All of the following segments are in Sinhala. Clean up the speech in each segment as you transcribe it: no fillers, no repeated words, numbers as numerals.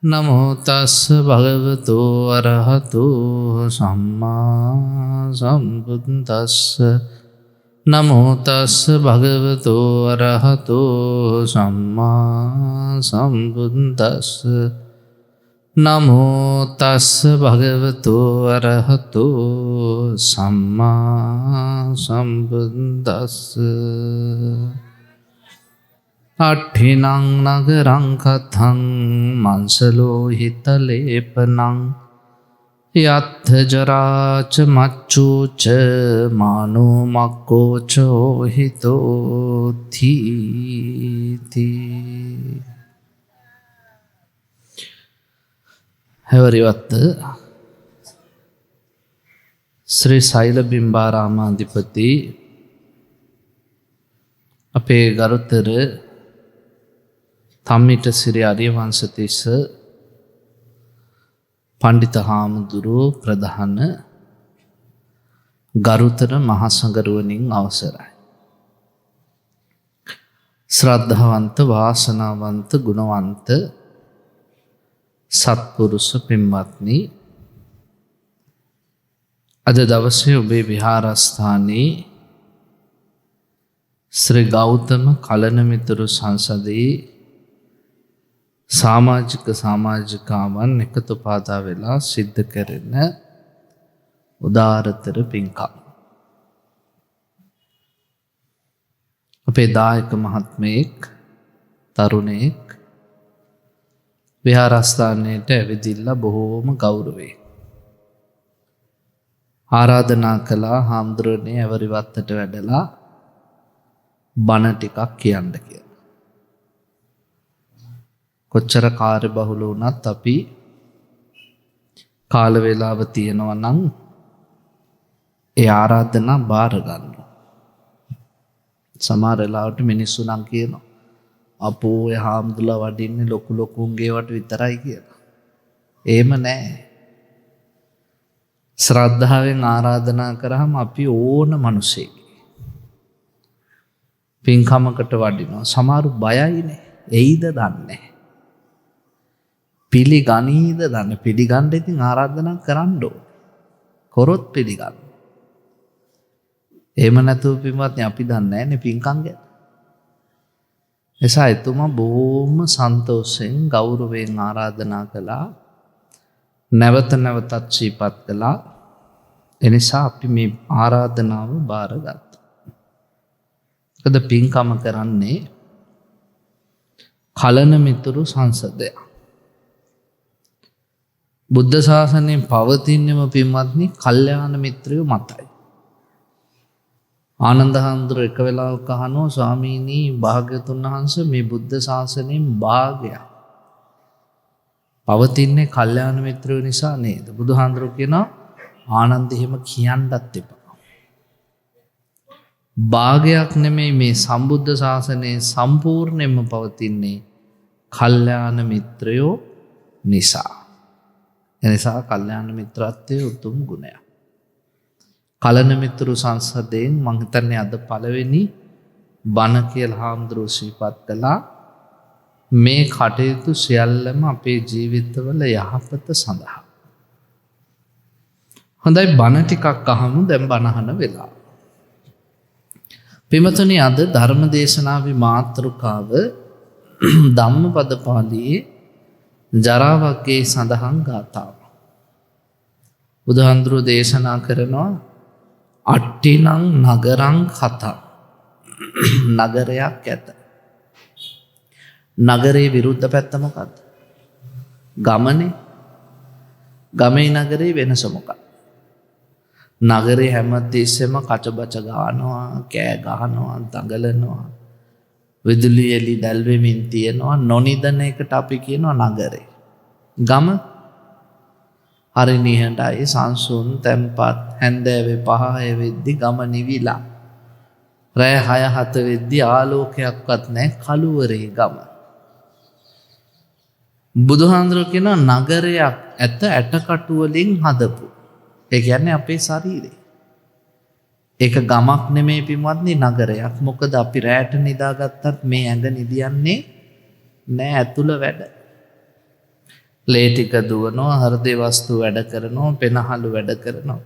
නමෝ තස්ස භගවතු අරහතු සම්මා සම්බුද්දස්ස නමෝ තස්ස භගවතු අරහතු සම්මා සම්බුද්දස්ස නමෝ තස්ස භගවතු අරහතු සම්මා සම්බුද්දස්ස අට්ඨිනං නගරං කතං මංසලෝහිතලේපනං යත්ථ ජරාච මච්චුච මානෝ මක්කෝචෝහිතෝ තීති. හැවරිවත්ත ශ්‍රී සෛල බිම්බාරාමාධිපති අපේ ගරුතර තම්මිට සිරි අරියවංශතිස්ස පණ්ඩිත හාමුදුරුවෝ ප්‍රධාන ගරුතර මහසඟරුවනින් අවසරයි. ශ්‍රද්ධාවන්ත වාසනාවන්ත ගුණවන්ත සත්පුරුෂ පින්වත්නි, අද දවසේ ඔබේ විහාරස්ථානයේ ශ්‍රී ගෞතම කලනමිතුරු සංසදයේ සාමාජිකාවන් එකතු පාදා වෙලා සිද්ධ කරන උදාරතර පින්කම්. අපේ දායක මහත්මයෙක්, තරුණයෙක් විහාරස්ථානයට ඇවිදිල්ලා බොහෝම ගෞරවයෙන් ආරාධනා කළා හාමුදුරනේ ඇවරිවත්තට වැඩලා බණ ටිකක් කියන්න කියලා. කොච්චර කාර්යබහුල වුණත් අපි කාල වේලාව තියෙනවා නම් ඒ ආරාධනා බාර ගන්නවා. සමහර වෙලාවට මිනිස්සු නම් කියනවා අපෝ ඒ හාමුදුරුවෝ වඩින්නේ ලොකු ලොකුන්ගේ වට විතරයි කියලා. එහෙම නෑ. ශ්‍රද්ධාවෙන් ආරාධනා කරාම අපි ඕන මිනිසෙක් පින්කමකට වඩිනවා. සමහරු බයයිනේ. එයිද දන්නේ. පිළිගනීද දන්නේ. පිළිගන්න ඉතින් ආරාධනා කරන්න ඕනේ. කරොත් පිළිගන්න. එහෙම නැතුව පින්වත්නි අපි දන්නේ නැහැනේ පින්කම් ගැන. එසා එතුමා බොහොම සන්තෝෂෙන් ගෞරවයෙන් ආරාධනා කළා. නැවත නැවතත් සිහිපත් කළා. එනිසා අපි මේ ආරාධනාව බාරගත්තා. මොකද පින්කම කරන්නේ කලන මිතුරු සංසදයක්. බුද්ධ ශාසනයෙන් පවතින්නම පින්වත්නි කල්යාණ මිත්‍රයෝ මතයි. ආනන්ද හාමුදුරුවෝ එක වෙලාවක අහනවා ස්වාමීනි භාග්‍යවතුන් වහන්සේ මේ බුද්ධ ශාසනයෙන් භාගයක් පවතින්නේ කල්යාණ මිත්‍රයෝ නිසා නේද? බුදුහාමුදුරුවෝ කියනවා ආනන්ද එහෙම කියන්නත් එපා. භාගයක් නෙමෙයි මේ සම්බුද්ධ ශාසනයේ සම්පූර්ණයෙන්ම පවතින්නේ කල්යාණ මිත්‍රයෝ නිසා. එනිසා කල්යාණ මිත්‍රත්වයේ උතුම් ගුණයක්. කලන මිතුරු සංසදයෙන් මං හිතන්නේ අද පළවෙනි බණ කියලා හාමුදුරුවෝ සිහිපත් කළා. මේ කටයුතු සියල්ලම අපේ ජීවිතවල යහපත සඳහා. හොඳයි බණ ටිකක් අහමු. දැන් බණ අහන වෙලාව. පින්වතුනි අද ධර්ම දේශනාවේ මාතෘකාව ධම්මපද පාළියේ ජරා වග්ගයේ සඳහන් ගාථාව. බුදුහාමුදුරුවෝ දේශනා කරනවා අට්ටිනං නගරං කතා. නගරයක් ඇත. නගරේ විරුද්ධ පැත්ත මොකක්ද? ගමනේ. ගමේ නගරේ වෙනස මොකක්ද? නගරේ හැමතිස්සෙම කචබච ගහනවා, කෑ ගහනවා, දඟලනවා. විදුලි එළි දැල්වෙමින් තියෙනවා. නොනිදන එකට අපි කියනවා නගරේ. ගම හරි නිහඬයි සංසුන් තැන්පත්. හැන්දෑවේ 5 වෙද්දි ගම නිවිලා. රෑ 6-7 වෙද්දි ආලෝකයක්වත් නැහැ කළුවරේ ගම. බුදුහාමුදුරුවෝ කියනවා නගරයක් ඇත ඇටකටු වලින් හදපු. ඒ කියන්නේ අපේ ශරීරය. ඒක ගමක් නෙමෙයි පින්වත්නි නගරයක්. මොකද අපි රැට නිදාගත්තත් මේ ඇඟ නිදියන්නේ නෑ ඇතුළ වැඩ. ලේ ටික දුවනවා, හෘද වස්තු වැඩ කරනවා, පෙනහළු වැඩ කරනවා.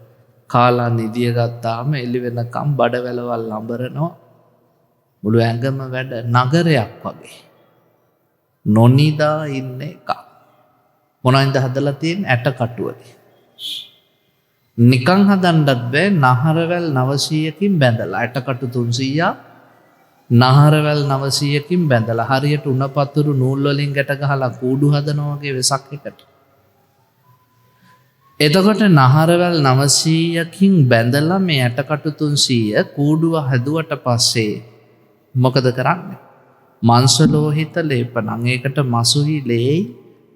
කාලා නිදිය ගත්තාම එළි වෙනකම් බඩවැලවල් අඹරනවා. මුළු ඇඟම වැඩ. නගරයක් වගේ. නොනිදා ඉන්න එක. මොනයින්ද හදලා තියෙන්නේ? ඇටකටු වලින්. නිකං හදන්නත් බෑ. නහරවැල් 900කින් බැඳලා ඇටකටු 300ක් නහරවැල් 900කින් බැඳලා හරියට උණපතුරු නූල් වලින් ගැට ගහලා කූඩු හදනවා වගේ වෙසක් එකට. එතකොට නහරවැල් 900කින් බැඳලා මේ ඇටකටු 300 කූඩුව හැදුවට පස්සේ මොකද කරන්නේ? මංසලෝහිත ලේපනං. ඒකට මසුහි ලේයි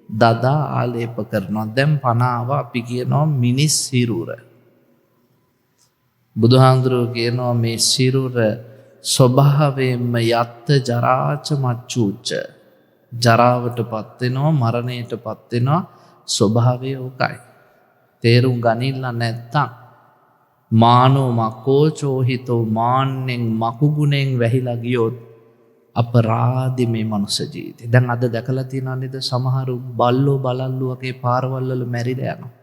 දදා ආලේප කරනවා. දැන් පනාව අපි කියනවා මිනිස් සිරුර. බුදුහාමුදුරුවෝ කියනවා මේ සිරුර ස්වභාවයෙන්ම යත්ත ජරාච මච්චුච්ච. ජරාවට පත් වෙනවා, මරණයට පත් වෙනවා. ස්වභාවය ඕකයි. තේරුම් ගනින්න නැත්තම් මානෝ මකෝචෝහිතෝ මාන්නෙන් මකුගුණෙන් වැහිලා ගියොත් අපරාධි මේ මනුස්ස ජීවිතේ. දැන් අද දැකලා තියෙනවා නේද සමහරු බල්ලෝ බලල්ලු වගේ පාරවල් වල මැරිලා යනවා.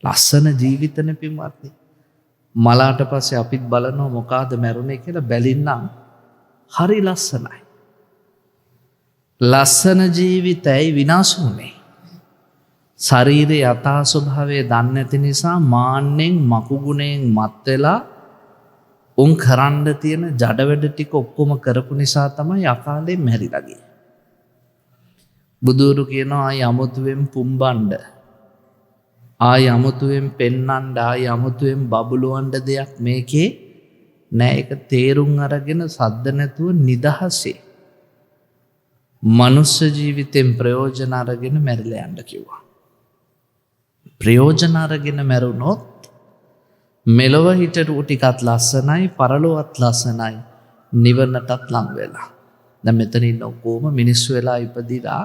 ලස්සන ජීවිතනේ පින්වත්නි. මලාට පස්සේ අපිත් බලනවා මොකාද මැරුණේ කියලා බැලින්නම් හරි ලස්සනයි. ලස්සන ජීවිතයි විනාශ වුනේ. ශරීරයේ යථා ස්වභාවය දන්නේ නැති නිසා මාන්නෙන් මකුගුණෙන් මත් වෙලා උන් කරන්න තියෙන ජඩ වැඩ ටික ඔක්කොම කරපු නිසා තමයි අකාලේ මැරිලා ගියේ. බුදුරු කියනවා ආයි අමුතුවෙන් පුම්බන්ඩ, ආයි අමුතුවෙන් පෙන්නන්ඩ, ආයි අමුතුවෙන් බබළුවන්ඩ දෙයක් මේකේ නෑ. එක තේරුම් අරගෙන සද්ද නැතුව නිදහසේ මනුස්ස ජීවිතෙන් ප්‍රයෝජන අරගෙන මැරිලා යන්න කිව්වා. ප්‍රයෝජන අරගෙන මැරුණොත් මෙලොව හිටපු ටිකත් ලස්සනයි, පරලොවත් ලස්සනයි, නිවනටත් ලං වෙලා. දැන් මෙතන ඉන්න ඔක්කොම මිනිස්සු වෙලා ඉපදිලා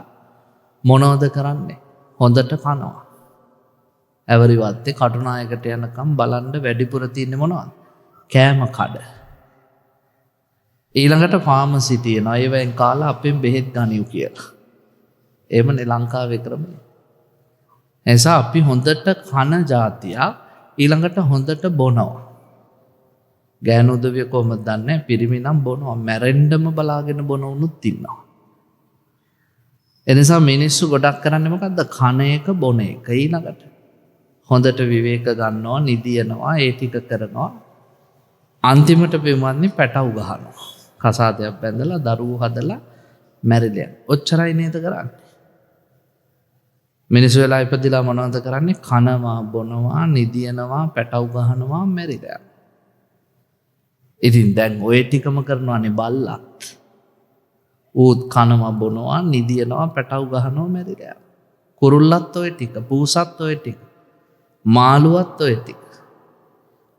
මොනවද කරන්නේ? හොඳට කනවා. ඇවරිවත්තේ කටුනායකට යනකම් බලන්න වැඩිපුර තියෙන්නේ මොනවද? කෑම කඩ. ඊළඟට ෆාමසි තියෙනවා. ඒවෙන් කාලා අපෙන් බෙහෙත් ගනිව් කියලා. එහෙමනේ ලංකාවේ ක්‍රමය. එනිසා අපි හොඳට කන જાතියක්, ඊළඟට හොඳට බොනවා. ගෑනු උදවිය කොහොමද දන්නේ? පිරිමි නම් බොනවා. මැරෙන්නම බලාගෙන බොන උනුත් ඉන්නවා. එනිසා මිනිස්සු ගොඩක් කරන්නේ මොකද්ද? කන එක බොන එක. ඊළඟට හොඳට විවේක ගන්නවා, නිදියනවා, ඒ ටික කරනවා. අන්තිමට පෙමන්නේ පැටව් ගහනවා. කසාදයක් බැඳලා දරුවෝ හදලා මැරිලා. ඔච්චරයි නේද කරන්නේ? මිනිස්සු වෙලා ඉපදිලා මොනවද කරන්නේ? කනවා, බොනවා, නිදියනවා, පැටව් ගහනවා, මැරිලා. ඉතින් දැන් ඔය ටිකම කරනවානේ බල්ලත්. ඌත් කනවා, බොනවා, නිදියනවා, පැටව් ගහනවා, මැරිලා. කුරුල්ලත් ඔය ටික, පූසත් ඔය ටික, මාළුවත් ඔය ටික.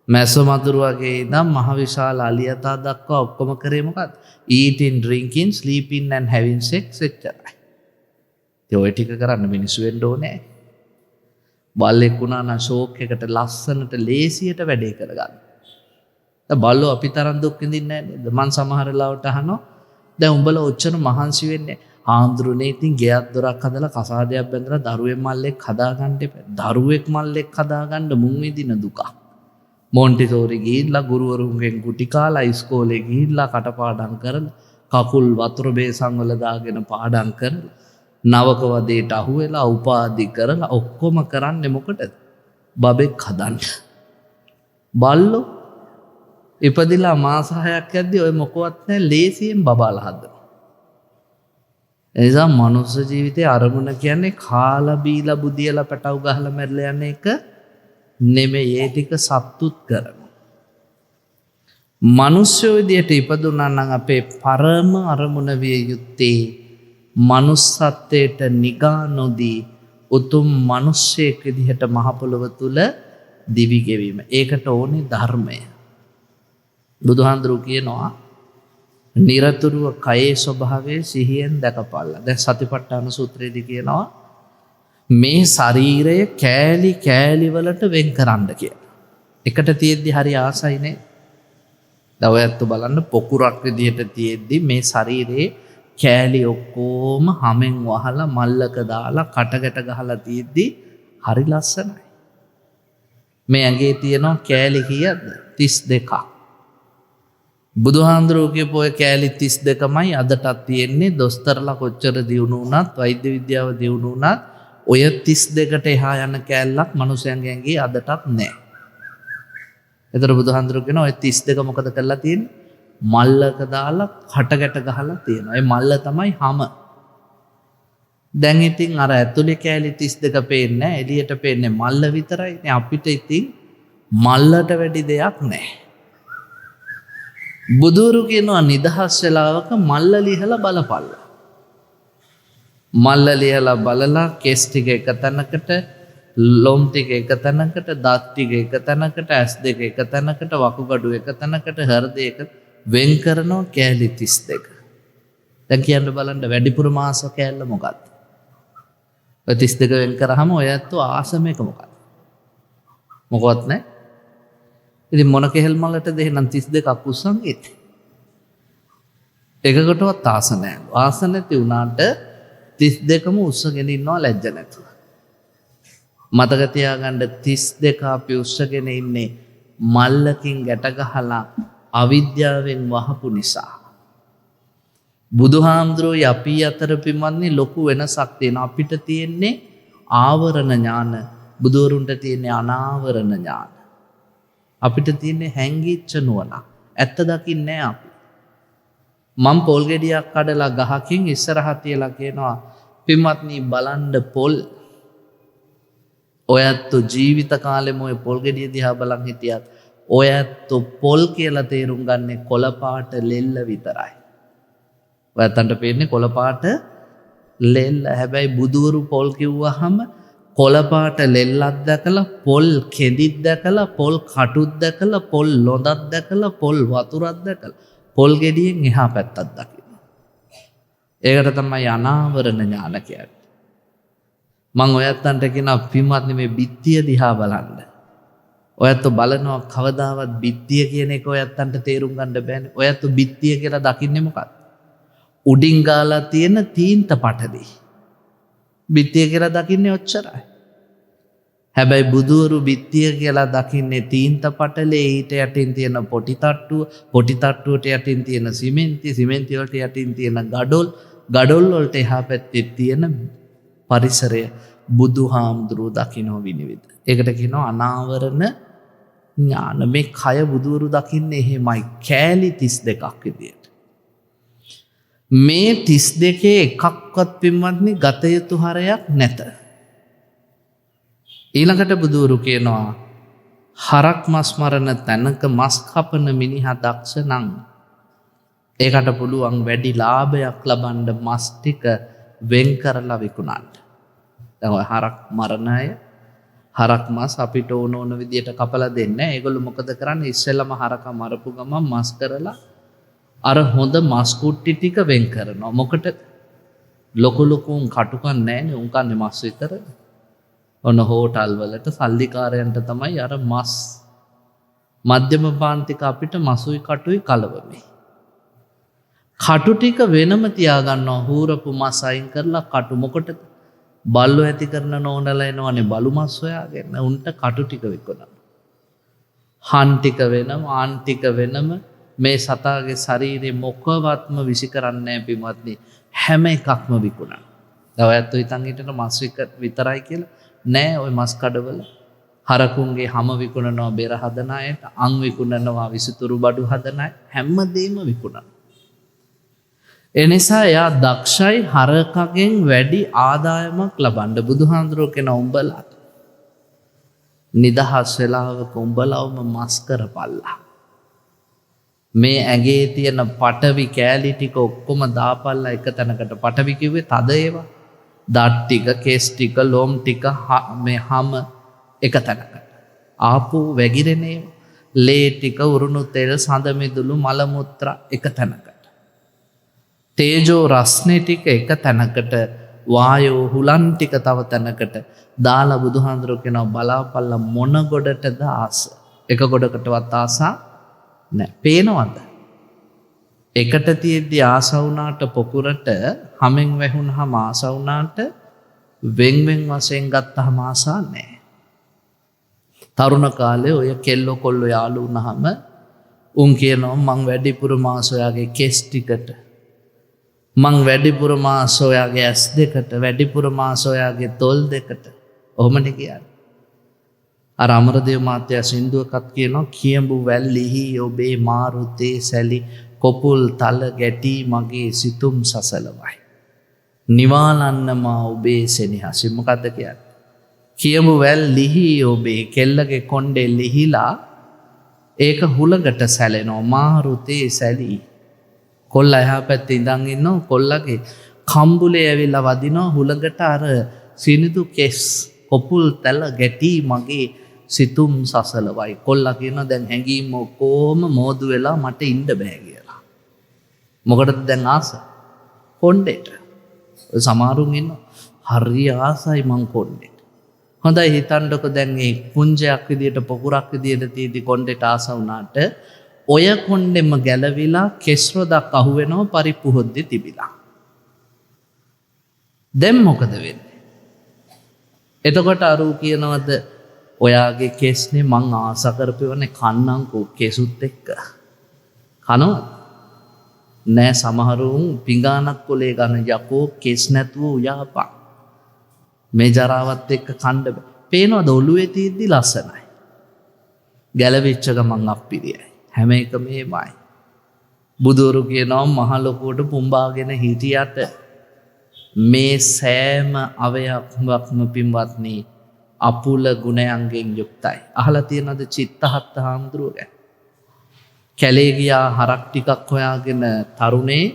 මැස්ස මදුරු වගේ ඉඳන් මහ විශාල අලියතා දක්වා ඔක්කොම කරේ මොකක්ද? eating, drinking, sleeping and having sex එච්චරයි. ඒ ඔය ටික කරන්න මිනිස්සු වෙන්න ඕනේ. බල්ලෙක් වුණා නම් ෂෝක් එකට ලස්සනට ලේසියට වැඩේ කරගන්න. දැන් බල්ලෝ අපි තරම් දුක් විඳින්නේ නැහැ නේද? මං සමහර ලාවට අහනවා දැන් උඹලා ඔච්චර මහන්සි වෙන්නේ ආන්දරුනේ ඉතින් ගෙයක් දොරක් හදලා කසාදයක් බැඳලා දරුවෙක් මල්ලෙක් හදාගන්න එපා. දරුවෙක් මල්ලෙක් හදාගන්න මුන් විඳින දුක. මොන්ටිසෝරි ගිහිල්ලා ගුරුවරුන්ගෙන් ගුටි කාලා ඉස්කෝලේ ගිහිල්ලා කටපාඩම් කරලා කකුල් වතුර බේසන් වල දාගෙන පාඩම් කරලා නවක වදේට අහු වෙලා උපාධි කරලා ඔක්කොම කරන්නේ මොකටද? බබෙක් හදන්න. බල්ලෝ ඉපදිලා මාස 6ක් යද්දී ඔය මොකවත් නැහැ, ලේසියෙන් බබාලා හදනවා. එනිසා මනුස්ස ජීවිතයේ අරමුණ කියන්නේ කාලා බීලා බුදියලා පැටව ගහලා මැරලා යන එක නෙමෙයි. ඒ ටික සත්තුත් කරනවා. මනුෂ්‍ය විදියට ඉපදුනා නම් අපේ පරම අරමුණ විය යුත්තේ මනුස්සත්වයට නිගා නොදී උතුම් මිනිස්සෙක් විදිහට මහ පොළොව තුල දිවි ගෙවීම. ඒකට ඕනේ ධර්මය. බුදුහාඳුරු කියනවා නිරතුරුව කයේ ස්වභාවය සිහියෙන් දැකපල්ලා. දැන් සතිපට්ඨාන සූත්‍රයේදී කියනවා මේ ශරීරය කෑලි කෑලි වලට වෙන් කරන්න කියලා. එකට තියෙද්දි හරි ආසයිනේ. දැන් ඔයත් බලන්න පොකුරක් විදිහට තියෙද්දි මේ ශරීරයේ කෑලි ඔක්කොම හැමෙන් වහලා මල්ලක දාලා කටකට ගහලා තියෙද්දි හරි ලස්සනයි. මේ ඇඟේ තියෙන කෑලි කීයද? 32ක්. බුදුහාඳුරෝ කියපු ඔය කෑලි 32මයි අදටත් තියෙන්නේ. දොස්තරලා කොච්චර දියුණු වුණත්, වෛද්‍ය විද්‍යාව දියුණු වුණත් ඔය 32ට එහා යන කෑල්ලක් මනුස්සයන්ගේ ඇඟේ අදටත් නැහැ. ඒතර බුදුහාඳුරෝ කියන ඔය 32 මොකද කරලා තියෙන්නේ? මල්ලක දාලා කටකට ගහලා තියෙනවා. ඒ මල්ල තමයි හැම. දැන් ඉතින් අර ඇතුලේ කෑලි 32 පේන්නේ නැහැ. එළියට පේන්නේ මල්ල විතරයි. නේ අපිට ඉතින් මල්ලට වැඩි දෙයක් නැහැ. බුදුරු කියනවා නිදහස් වෙලාවක මල්ල ලිහලා බලපල්ලා. මල්ල ලිහලා බලලා කෙස් ටික එක තැනකට, ලොම් ටික එක තැනකට, දත් ටික එක තැනකට, ඇස් දෙක එක තැනකට, වකුගඩු එක තැනකට, හෘදය එක වෙන් කරනවා කෑලි 32. දැන් කියන්න බලන්න වැඩිපුර මාස කෑල්ල මොකක්ද? ඔය 32 වෙන් කරාම ඔය ඇත්තෝ ආසම එක මොකක්ද? මොකවත් නැහැ. ඉතින් මොන කෙහෙල් මලට දෙහෙනම් 32ක් උස්සන් ඉන්නේ. එකකටවත් ආස නැහැ. ආස නැති වුණාට 32ම උස්සගෙන ඉන්නවා ලැජ්ජ නැතුව. මතක තියාගන්න 32 අපි උස්සගෙන ඉන්නේ මල්ලකින් ගැට ගහලා අවිද්‍යාවෙන් වහපු නිසා. බුදුහාමුදුරුවෝ අපි අතර පින්වත්නි ලොකු වෙනසක් තියෙනවා. අපිට තියෙන්නේ ආවරණ ඥාන, බුදුවරුන්ට තියෙන්නේ අනාවරණ ඥාන. අපිට තියෙන්නේ හැංගිච්ච නුවණ. ඇත්ත දකින්නේ අපි. මම පොල් ගෙඩියක් කඩලා ගහකින් ඉස්සරහ තියලා කියනවා පින්වත්නි බලන්න පොල් ඔයත් ජීවිත කාලෙම ඔය පොල් ගෙඩිය දිහා බලන් හිටියත් ඔයත් පොල් කියලා තේරුම් ගන්නේ කොළ පාට ලෙල්ල විතරයි. ඔයත්තන්ට පේන්නේ කොළ පාට ලෙල්ල. හැබැයි බුදුවරු පොල් කිව්වහම කොළ පාට ලෙල්ලක් දැකලා පොල් කෙඳිත් දැකලා පොල් කටුත් දැකලා පොල් ලොඳක් දැකලා පොල් වතුරක් දැකලා පොල් ගෙඩියෙන් එහා පැත්තක් දකින්න. ඒකට තමයි අනාවරණ ඥාන කියන්නේ. මං ඔයත්තන්ට කියන පින්වත්නි මේ බිත්තිය දිහා බලන්න. ඔයත් බලනවා කවදාවත් බිත්තිය කියන එක ඔයත්තන්ට තේරුම් ගන්න බෑනේ. ඔයත් බිත්තිය කියලා දකින්නේ මොකක්ද? උඩින් ගාලා තියෙන තීන්ත පටදී. බිත්තිය කියලා දකින්නේ ඔච්චරයි. හැබැයි බුදුවරු බිත්තිය කියලා දකින්නේ තීන්ත පටලේ ඊට යටින් තියෙන පොටි තට්ටුව, පොටි තට්ටුවට යටින් තියෙන සිමෙන්ති, සිමෙන්ති වලට යටින් තියෙන ගඩොල්, ගඩොල් වලට එහා පැත්තේ තියෙන පරිසරය බුදුහාමුදුරුවෝ දකින්නෝ විනිවිද. ඒකට කියනවා අනාවරණ ඥාන. මේ කය බුදුවරු දකින්නේ එහෙමයි කෑලි 32ක් විදියට. මේ 32 එකක්වත් පින්වත්නි ගත යුතු හරයක් නැත. ඊළඟට බුදුවරු කියනවා හරක් මස් මරණ තැනක මස් කපන මිනිහා දක්ෂ නම් ඒකට පුළුවන් වැඩි ලාභයක් ලබන්න මස් ටික වෙන් කරලා විකුණන්න. දැන් ඔය හරක් මරණ අය හරක් මස් අපිට ඕන විදියට කපලා දෙන්නේ. ඒගොල්ලෝ මොකද කරන්නේ? ඉස්සෙල්ලම හරක මරපු ගමන් මස් කරලා අර හොඳ මස් කුට්ටි ටික වෙන් කරනවා. මොකට? ලොකු ලොකුන් කටුකන් නැහැනේ. උන් කන්නේ මස් විතර. ඔන්න හෝටල් වලට සල්ලිකාරයන්ට තමයි අර මස් මධ්‍යම පාන්තික අපිට මසුයි කටුයි කලවමේ. කටු ටික වෙනම තියාගන්නවා. හූරපු මස් අයින් කරලා කටු මොකටද? බල්ලෝ ඇති කරන නෝනලා එනවනේ බලු මස් හොයාගෙන. උන්ට කටු ටික විකුණනවා. හන් ටික වෙනම, ආන් ටික වෙනම. මේ සතාගේ ශරීරේ මොකවත්ම විසි කරන්නේ නැහැ පින්වත්නි. හැම එකක්ම විකුණනවා. දැන් ඔයත් හිතන් හිටන මස් විතරයි කියලා. නෑ, ওই මස් කඩවල හරකුන්ගේ හැම විකුණනවා බෙර හදන අයට, අං විකුණනවා විසිතුරු බඩු හදන අය, හැමදේම විකුණනවා. එනිසා එයා දක්ෂයි හරකගෙන් වැඩි ආදායමක් ලබන්න. බුදුහාඳුරෝ කියන උඹලා නිදහස් වෙලාවක උඹලවම මස් කරපල්ලා. මේ ඇගේ තියෙන පටවි කෑලි ටික ඔක්කොම දාපල්ලා එක තැනකට. පටවි කිව්වේ තද ඒවා. දත් ටික, කෙස් ටික, ලොම් ටික, මේ හැම එක තැනකට. ආපෝ වැగిරෙන ඒවා. ලේ ටික, උරුණු තෙල්, සඳ මිදුළු, මල මුත්‍රා එක තැනකට. තේජෝ රස්නේ ටික එක තැනකට, වායෝ හුලන් ටික තව තැනකට දාලා බුදුහාඳුරෝ කියනවා බලාපල්ලා මොන ගොඩටද ආස. එක ගොඩකටවත් ආසා නැහැ. පේනවද? එකට තියෙද්දි ආස වුණාට පොකුරට හැමෙන් වැහුණාම ආස වුණාට වෙන් වශයෙන් ගත්තාම ආසා නැහැ. තරුණ කාලේ ඔය කෙල්ලෝ කොල්ලෝ යාළු වුණාම උන් කියනවා මං වැඩිපුර මාස ඔයාගේ කෙස් ටිකට, මං වැඩිපුර මාස ඔයාගේ ඇස් දෙකට, වැඩිපුර මාස ඔයාගේ තොල් දෙකට. ඔහොමනේ කියන්නේ. අර අමරදේව මාත්‍යා සින්දුවකත් කියනවා කියඹු වැල්ලිහි ඔබේ මාරුතේ සැලි කොපුල් තල ගැටි මගේ සිතුම් සසලවයි. නිවාලන්න මා ඔබේ සෙනෙහස. මොකද්ද කියන්නේ? කියඹු වැල්ලිහි ඔබේ කෙල්ලගේ කොණ්ඩේ ලිහිලා ඒක හුලකට සැලෙනවා. මාරුතේ සැලි. කොල්ල එහා පැත්තේ ඉඳන් ඉන්නවා. කොල්ලගේ කම්බුලේ ඇවිල්ලා වදිනවා හුලඟට. අර සිනිදු කෙස් කොපුල් තල ගැටි මගේ සිතුම් සසලවයි. කොල්ලා කියනවා දැන් හැංගීම් ඔක්කොම මෝදු වෙලා මට ඉන්න බෑ කියලා. මොකටද දැන් ආස? කොණ්ඩේට. ඔය සමහරුන් ඉන්නවා හරි ආසයි මං කොණ්ඩේට. හොඳයි හිතන්නකො දැන් මේ පුංජයක් විදියට පොකුරක් විදියට තියෙදි කොණ්ඩේට ආස වුණාට ඔය කොණ්ඩෙම ගැලවිලා කෙස් රොදක් අහු වෙනවා පරිප්පු හොද්දේ තිබිලා. දැන් මොකද වෙන්නේ? එතකොට අරූ කියනවද ඔයාගේ කෙස්නේ මං ආස කරපෙවන්නේ කන්නංකෝ කෙසුත් එක්ක. කනවද? නෑ. සමහරුන් පිඟානක් කොලේ ගන්න යකෝ කෙස් නැතුව උයාපන්. මේ ජරාවත් එක්ක කණ්ඩ බෑ. පේනවද ඔළුවේ තියෙද්දි ලස්සනයි. ගැලවිච්ච ගමන් අප්පිරියයි. හැම එකම මේමයි. බුදුවරු කියනවා මහ ලොකුවට පුම්බාගෙන හිටියට මේ සෑම අවයවක්ම පින්වත්නි අපුල ගුණයන්ගෙන් යුක්තයි. අහලා තියෙනවද චිත්තහත්ත හාමුදුරුවෝ ගැන? කැලේ ගියා හරක් ටිකක් හොයාගෙන තරුණේ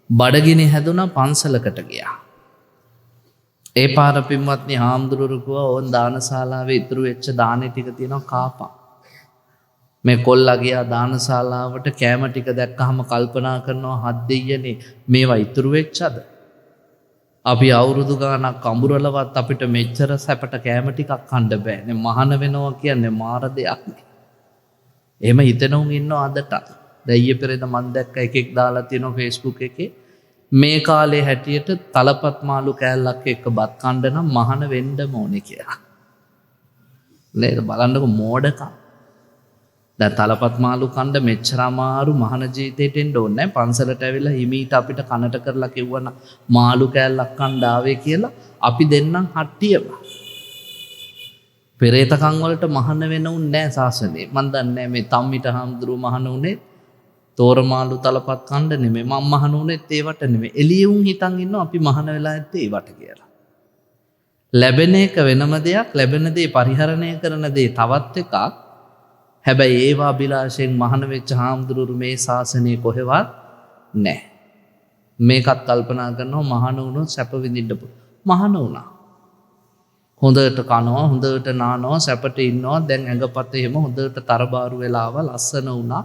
බඩගිනි හැදුනා පන්සලකට ගියා. ඒ පාර පින්වත්නි හාමුදුරුවෝ කිව්වා ඕන් දානශාලාවේ ඉතුරු වෙච්ච දානේ ටික තියෙනවා කාපන්. මේ කොල්ලා ගියා දානශාලාවට කෑම ටික දැක්කහම කල්පනා කරනවා හත් දෙයියනේ මේවා ඉතුරු වෙච්චද? අපි අවුරුදු ගානක් අඹුරලවත් අපිට මෙච්චර සැපට කෑම ටිකක් කන්න බෑනේ. මහාන වෙනවා කියන්නේ මාර දෙයක් නේ. එහෙම හිතනවුන් ඉන්නවා අදට. දැන් ඊයේ පෙරේද මම දැක්ක එකෙක් දාලා තියෙනවා Facebook එකේ මේ කාලේ හැටියට තලපත් මාළු කෑල්ලක් එක්ක බත් කන්න නම් මහාන වෙන්න ඕනේ කියලා. නේද? බලන්නකො මෝඩකම්. දැන් තලපත් මාළු කන්න මෙච්චර අමාරු මහාන ජීවිතේට එන්න ඕනේ නැහැ. පන්සලට ඇවිල්ලා හිමීට අපිට කනට කරලා කිව්වනම් මාළු කෑල්ලක් කන්න ආවේ කියලා අපි දෙන්නම් හට්ටියම. පෙරේතකම් වලට මහාන වෙනුන් නැහැ සාසනේ. මන් දන්නේ මේ තම්මිට හාමුදුරුවෝ මහාන උනේ තෝරමාළු තලපත් කන්න නෙමෙයි. මම මහාන උනේත් ඒවට නෙමෙයි. එළියුන් හිතන් ඉන්නවා අපි මහාන වෙලා ඇත්තේ ඒවට කියලා. ලැබෙන එක වෙනම දෙයක්, ලැබෙන දේ පරිහරණය කරන දේ තවත් එකක්. හැබැයි ඒවා අභිලාෂයෙන් මහාන වෙච්ච හාමුදුරුවෝ මේ ශාසනයේ කොහෙවත් නැහැ. මේකත් කල්පනා කරනවා මහාන වුණොත් සැප විඳින්න පුළුවන්. මහාන වුණා. හොඳට කනවා, හොඳට නානවා, සැපට ඉන්නවා. දැන් ඇඟපත එහෙම හොඳට තරබාරු වෙලාව ලස්සන වුණා.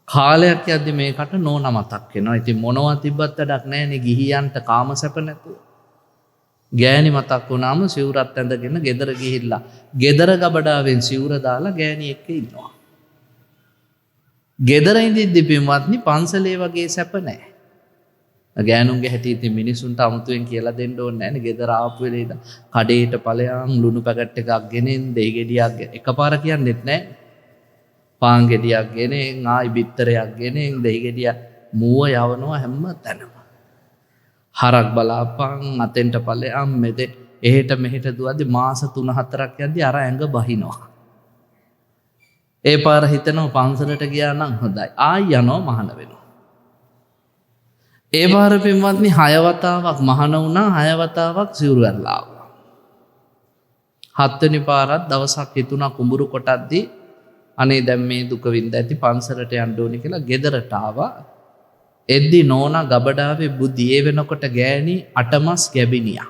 කාලයක් යද්දි මේකට නෝන මතක් වෙනවා. ඉතින් මොනවා තිබ්බත් වැඩක් නැහැනේ ගිහියන්ට කාම සැප නැතුව. ගෑණි මතක් වුණාම සිවුරත් ඇඳගෙන ගෙදර ගිහිල්ලා ගෙදර ගබඩාවෙන් සිවුර දාලා ගෑණි එක්ක ඉන්නවා. ගෙදර ඉඳිද්දි පින්වත්නි පන්සලේ වගේ සැප නැහැ. ගෑනුන්ගේ හැටි ඉතින් මිනිසුන්ට අමුතුවෙන් කියලා දෙන්න ඕනේ නැහැනේ. ගෙදර ආපු වෙලේ ඉඳන් කඩේට ඵලයන් ලුණු පැකට් එකක් ගෙනෙන් දෙයි ගෙඩියක් එකපාර කියන්නෙත් නැහැ. පාන් ගෙඩියක් ගෙනෙන් ආයි බිත්තරයක් ගෙනෙන් දෙයි ගෙඩියක් මුව යවනවා හැම තැනම. හරක් බලාපන් අතෙන්ට ඵලයන් මෙතෙන් එහෙට මෙහෙට දුවද්දි මාස 3-4ක් යද්දි අර ඇඟ බහිනවා. ඒ පාර හිතනවා පන්සලට ගියා නම් හොඳයි. ආයි යනවා මහාන වෙනවා. ඒ පාර පින්වත්නි 6 වතාවක් මහාන වුණා, 6 වතාවක් සිවුරු ඇරලා ආවා. 7 වෙනි පාරත් දවසක් හිතුණා කුඹුරු කොටද්දී අනේ දැන් මේ දුක විඳ ඇති පන්සලට යන්න ඕනේ කියලා ගෙදරට ආවා. එද්දි නෝනා ගබඩාවේ බුද්ධි ඒ වෙනකොට ගෑණි අටමස් ගැබිනියා.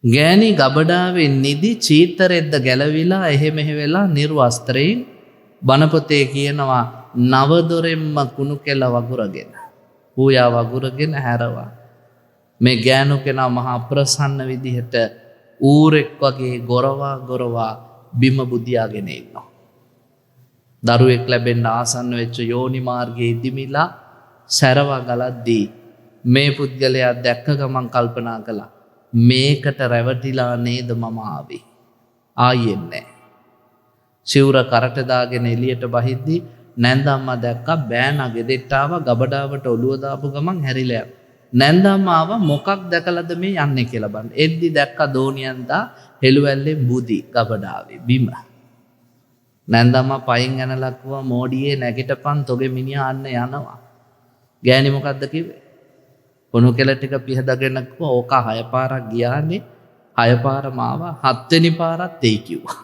ගෑණි ගබඩාවේ නිදි චීතරෙද්ද ගැලවිලා එහෙ මෙහෙ වෙලා නිර්වස්ත්‍රයෙන් බණපොතේ කියනවා නව දොරෙන්ම කුණු කෙල වගුරගෙන පූයා වගුරගෙන හැරවා. මේ ගෑනු කෙනා මහා ප්‍රසන්න විදිහට ඌරෙක් වගේ ගොරවා බිම බුදියාගෙන ඉන්නවා. දරුවෙක් ලැබෙන්න ආසන්න වෙච්ච යෝනි මාර්ගයේ ඉදිමිලා සැරවා ගලද්දී මේ පුද්ගලයා දැක්ක ගමන් කල්පනා කළා මේකට රැවටිලා නේද මම ආවේ. ආයෙන්නේ සිවුර කරට දාගෙන එළියට බහිද්දි නැන්දම්මා දැක්කා බෑනා ගෙදෙට්ට ආවා ගබඩාවට ඔළුව දාපු ගමන් හැරිලා යනවා. නැන්දම්මා ආවා මොකක් දැකලාද මේ යන්නේ කියලා බලන්න. එද්දි දැක්කා දෝනියන්දා හෙළුවැල්ලෙන් බුදි ගබඩාවේ බිම. නැන්දම්මා පයින් ඇනලා කිව්වා මෝඩියේ නැගිටපන් තොගේ මිනිහා අන්න යනවා. ගෑණි මොකද්ද කිව්වේ? කොණු කෙල ටික පිහදගෙන කිව්වා ඕක 6 පාරක් ගියානේ 6 පාරම ආවා 7 වෙනි පාරත් එයි කිව්වා.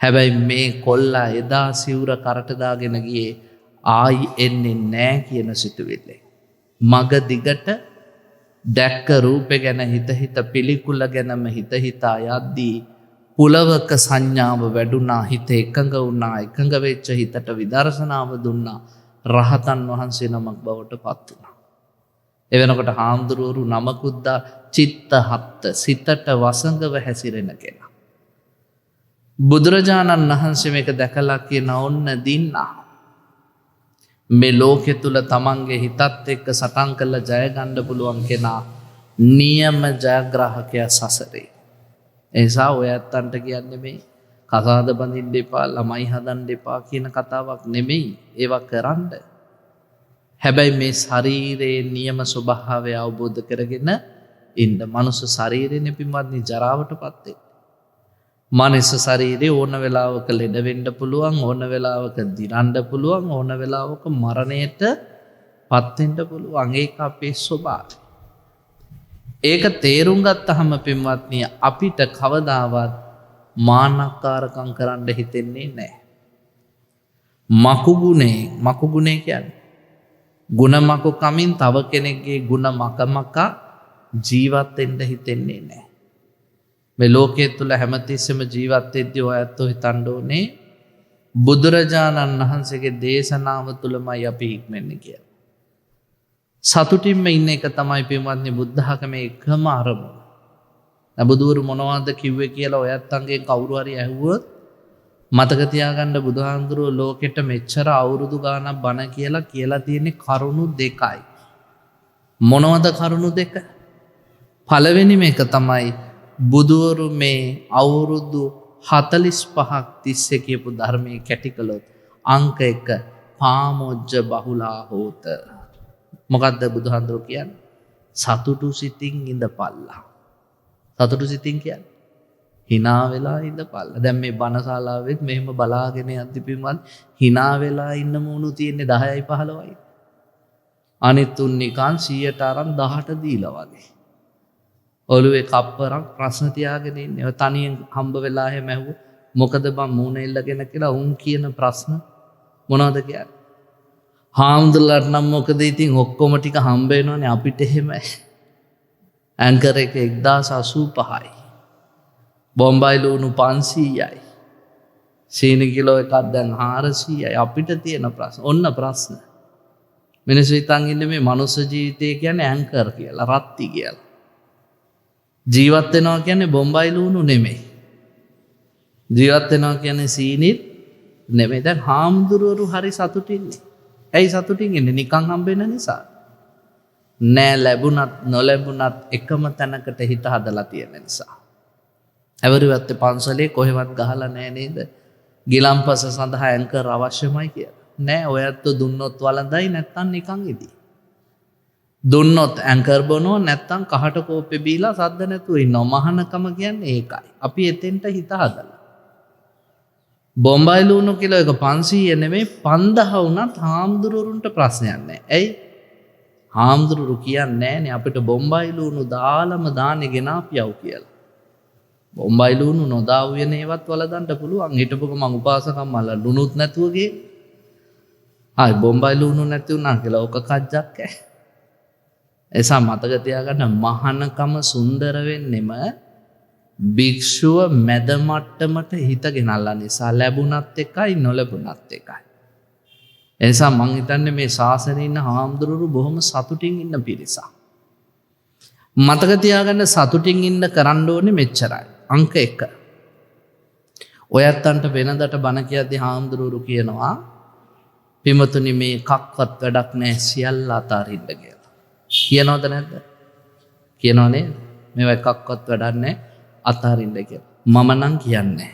හැබැයි මේ කොල්ලා එදා සිවුර කරට දාගෙන ගියේ ආයි එන්නේ නැහැ කියන සිතුවිල්ලෙන්. මග දිගට දැක්ක රූපේ ගැන හිත පිළිකුල ගැනම හිත යද්දී පුලවක සංඥාව වැඩුණා. හිත එකඟ වුණා. එකඟ වෙච්ච හිතට විදර්ශනාව දුන්නා. රහතන් වහන්සේ නමක් බවට පත් වුණා. එවෙනකොට හාමුදුරුවරු නමකුද්දා චිත්තහත්ත සිතට වසඟව හැසිරෙන කෙනා. බුදුරජාණන් වහන්සේ මේක දැකලා කියන ඔන්න දින්නා. මේ ලෝකෙ තුල තමන්ගේ හිතත් එක්ක සටන් කරලා ජය ගන්න පුළුවන් කෙනා නියම ජයග්‍රාහකයා සසරේ. එසා ඔය ඇත්තන්ට කියන්නේ මේ කසාද බඳින්න එපා, ළමයි හදන්න එපා කියන කතාවක් නෙමෙයි. ඒවා කරන්න. හැබැයි මේ ශරීරයේ නියම ස්වභාවය අවබෝධ කරගෙන ඉන්න. මනුස්ස ශරීරෙනේ පින්වත්නි ජරාවටපත් වෙන්නේ. මනුස්ස ශරීරේ ඕන වෙලාවක ලෙඩ වෙන්න පුළුවන්, ඕන වෙලාවක දිරන්න පුළුවන්, ඕන වෙලාවක මරණයට පත් වෙන්න පුළුවන්. ඒක අපේ ස්වභාවය. ඒක තේරුම් ගත්තහම පින්වත්නි අපිට කවදාවත් මානක්කාරකම් කරන්න හිතෙන්නේ නැහැ. මකුගුණේ කියන්නේ ಗುಣ මකු කමින් තව කෙනෙක්ගේ ಗುಣ මකමක ජීවත් වෙන්න හිතෙන්නේ නැහැ. මේ ලෝකයේ තුල හැමතිස්සෙම ජීවත් වෙද්දී ඔයත් හිතන්න ඕනේ බුදුරජාණන් වහන්සේගේ දේශනාව තුලමයි අපි හික්මන්නේ කියලා. සතුටින්ම ඉන්න එක තමයි පින්වත්නි බුද්ධ ආගමේ එකම අරමුණ. බුදුවරු මොනවද කිව්වේ කියලා ඔයත් අංගේ කවුරු හරි ඇහුවොත් මතක තියාගන්න බුදුහාමුදුරුවෝ ලෝකෙට මෙච්චර අවුරුදු ගාණක් බණ කියලා තියෙන්නේ කරුණු දෙකයි. මොනවද කරුණු දෙක? පළවෙනිම එක තමයි බුදුවරු මේ අවුරුදු 45ක් තිස්සේ කියපු ධර්මයේ කැටි කළොත් අංක 1 පාමොජ්ජ බහුලා හෝත. මොකද්ද බුදුහාමුදුරුවෝ කියන්නේ? සතුටු සිතින් ඉඳපල්ලා. සතුටු සිතින් කියන්නේ hina වෙලා ඉඳපල්ලා. දැන් මේ බණශාලාවෙත් මෙහෙම බලාගෙන යද්දි පින්වත් hina වෙලා ඉන්න මූණු තියෙන්නේ 10යි 15යි. අනිත් තුන් නිකන් 100ට අරන් 18 දීලා වගේ. ඔළුවේ කප්පරක් ප්‍රශ්න තියාගෙන ඉන්නේ. ඔය තනියෙන් හම්බ වෙලා එහෙම ඇහුව මොකද බං මූණ එල්ලගෙන කියලා උන් කියන ප්‍රශ්න මොනවද කියන්නේ? හාමුදුරුවෝට නම් මොකද ඉතින් ඔක්කොම ටික හම්බ වෙනවනේ අපිට එහෙම. ඇන්කර් එක 1085යි. බොම්බයි ලුණු 500යි. සීනි කිලෝ එකක් දැන් 400යි. අපිට තියෙන ප්‍රශ්න. ඔන්න ප්‍රශ්න. මිනිස්සු හිතන් ඉන්නේ මේ මනුස්ස ජීවිතය කියන්නේ ඇන්කර් කියලා, රත්ති කියලා. ජීවත් වෙනවා කියන්නේ බොම්බයි ලුණු නෙමෙයි. ජීවත් වෙනවා කියන්නේ සීනිත් නෙමෙයි. දැන් හාමුදුරුවරු හරි සතුටින්නේ. ඇයි සතුටින් ඉන්නේ? නිකන් හම්බ වෙන නිසා. නෑ ලැබුණත් නොලැබුණත් එකම තැනකට හිත හදලා තියෙන නිසා. ඇවරිවත්තේ පන්සලේ කොහෙවත් ගහලා නෑ නේද? ගිලම්පස සඳහා ඇන්කර් අවශ්‍යමයි කියලා. නෑ ඔයත් දුන්නොත් වළඳයි නැත්තම් නිකන් ඉදී. දුන්නොත් ඇන්කර් බොනවා නැත්තම් කහට කෝප්පේ බීලා සද්ද නැතුව ඉන්නවා. මහානකම කියන්නේ ඒකයි. අපි එතෙන්ට හිත හදලා. බොම්බයි ලුණු කිලෝ එක 500 නෙමෙයි 5000 වුණත් හාමුදුරුවරුන්ට ප්‍රශ්නයක් නෑ. ඇයි? හාමුදුරුවරු කියන්නේ නෑනේ අපිට බොම්බයි ලුණු දාලම දාන්නේ ගෙනාපියව කියලා. බොම්බයි ලුණු නොදා වුණ ඒවත් වලදන්න පුළුවන්. හිටපොක මං උපාසකම් මල්ල ලුණුත් නැතුව ගේ. ආයි බොම්බයි ලුණු නැති වුණා කියලා ඔක කජ්ජක් ඈ. එසා මතක තියාගන්න මහානකම සුන්දර වෙන්නෙම භික්ෂුව මැද මට්ටමට හිත ගෙනල්ලා නිසා. ලැබුණත් එකයි නොලැබුණත් එකයි. එනිසා මං හිතන්නේ මේ ශාසනයේ ඉන්න හාමුදුරුවෝ බොහොම සතුටින් ඉන්න පිරිසක්. මතක තියාගන්න සතුටින් ඉන්න කරන්න ඕනේ මෙච්චරයි. අංක 1. ඔයත්තන්ට වෙනදට බණ කියද්දී හාමුදුරුවෝ කියනවා පිමතුනි මේ එකක්වත් වැඩක් නැහැ සියල්ල අතාරින්න කියලා. කියනවද නැද්ද? කියනව නේද? මේවා එකක්වත් වැඩක් නැහැ අතාරින්න කියලා. මම නම් කියන්නේ.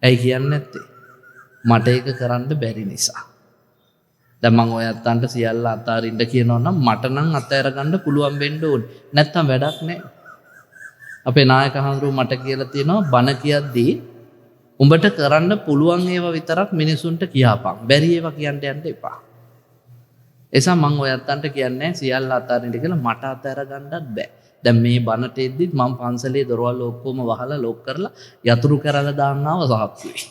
ඇයි කියන්නේ නැත්තේ? මට ඒක කරන්න බැරි නිසා. දැන් මම ඔයත්තන්ට සියල්ල අතාරින්න කියනවා නම් මට නම් අතෑර ගන්න පුළුවන් වෙන්න ඕනේ. නැත්තම් වැඩක් නැහැ. අපේ නායක හඳුරු මට කියලා තියෙනවා බණ කියද්දී උඹට කරන්න පුළුවන් ඒවා විතරක් මිනිසුන්ට කියපන්. බැරි ඒවා කියන්න යන්න එපා. එසා මම ඔයත්තන්ට කියන්නේ සියල්ල අතාරින්න කියලා මට අතෑර ගන්නත් බෑ. දැන් මේ බණට එද්දිත් මම පන්සලේ දොරවල් ඔක්කොම වහලා ලොක් කරලා යතුරු කරලා දාන්නව සාක්කුවේ.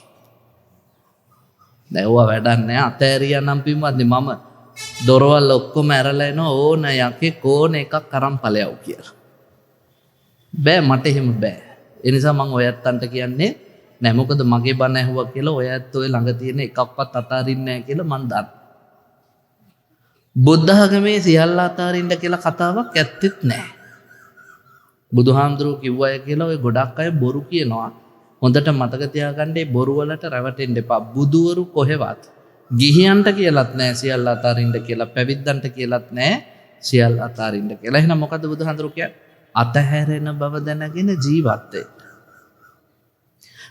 දැන් ඕවා වැඩක් නැහැ. අතෑරියා නම් පින්වත්නි මම දොරවල් ඔක්කොම ඇරලා එනවා ඕන යකේ කෝන එකක් අරන් ඵලයව කියලා. බෑ මට එහෙම බෑ. ඒ නිසා මම ඔයත්තන්ට කියන්නේ නෑ මොකද මගේ බණ ඇහුවා කියලා ඔයත් ඔය ළඟ තියෙන එකක්වත් අතාරින්නේ නැහැ කියලා මන් දන්නවා. බුද්ධ ආගමේ සියල්ල අතාරින්න කියලා කතාවක් ඇත්තෙත් නැහැ. බුදුහාමුදුරුවෝ කිව්වය කියලා ඔය ගොඩක් අය බොරු කියනවා. හොඳට මතක තියාගන්න මේ බොරු වලට රැවටෙන්න එපා. බුදුවරු කොහෙවත් ගිහියන්ට කියලාත් නැහැ සියල්ල අතාරින්න කියලා. පැවිද්දන්ට කියලාත් නැහැ සියල්ල අතාරින්න කියලා. එහෙනම් මොකද බුදුහාමුදුරුවෝ කියන්නේ? අතහැරෙන බව දැනගෙන ජීවත් වෙන්න.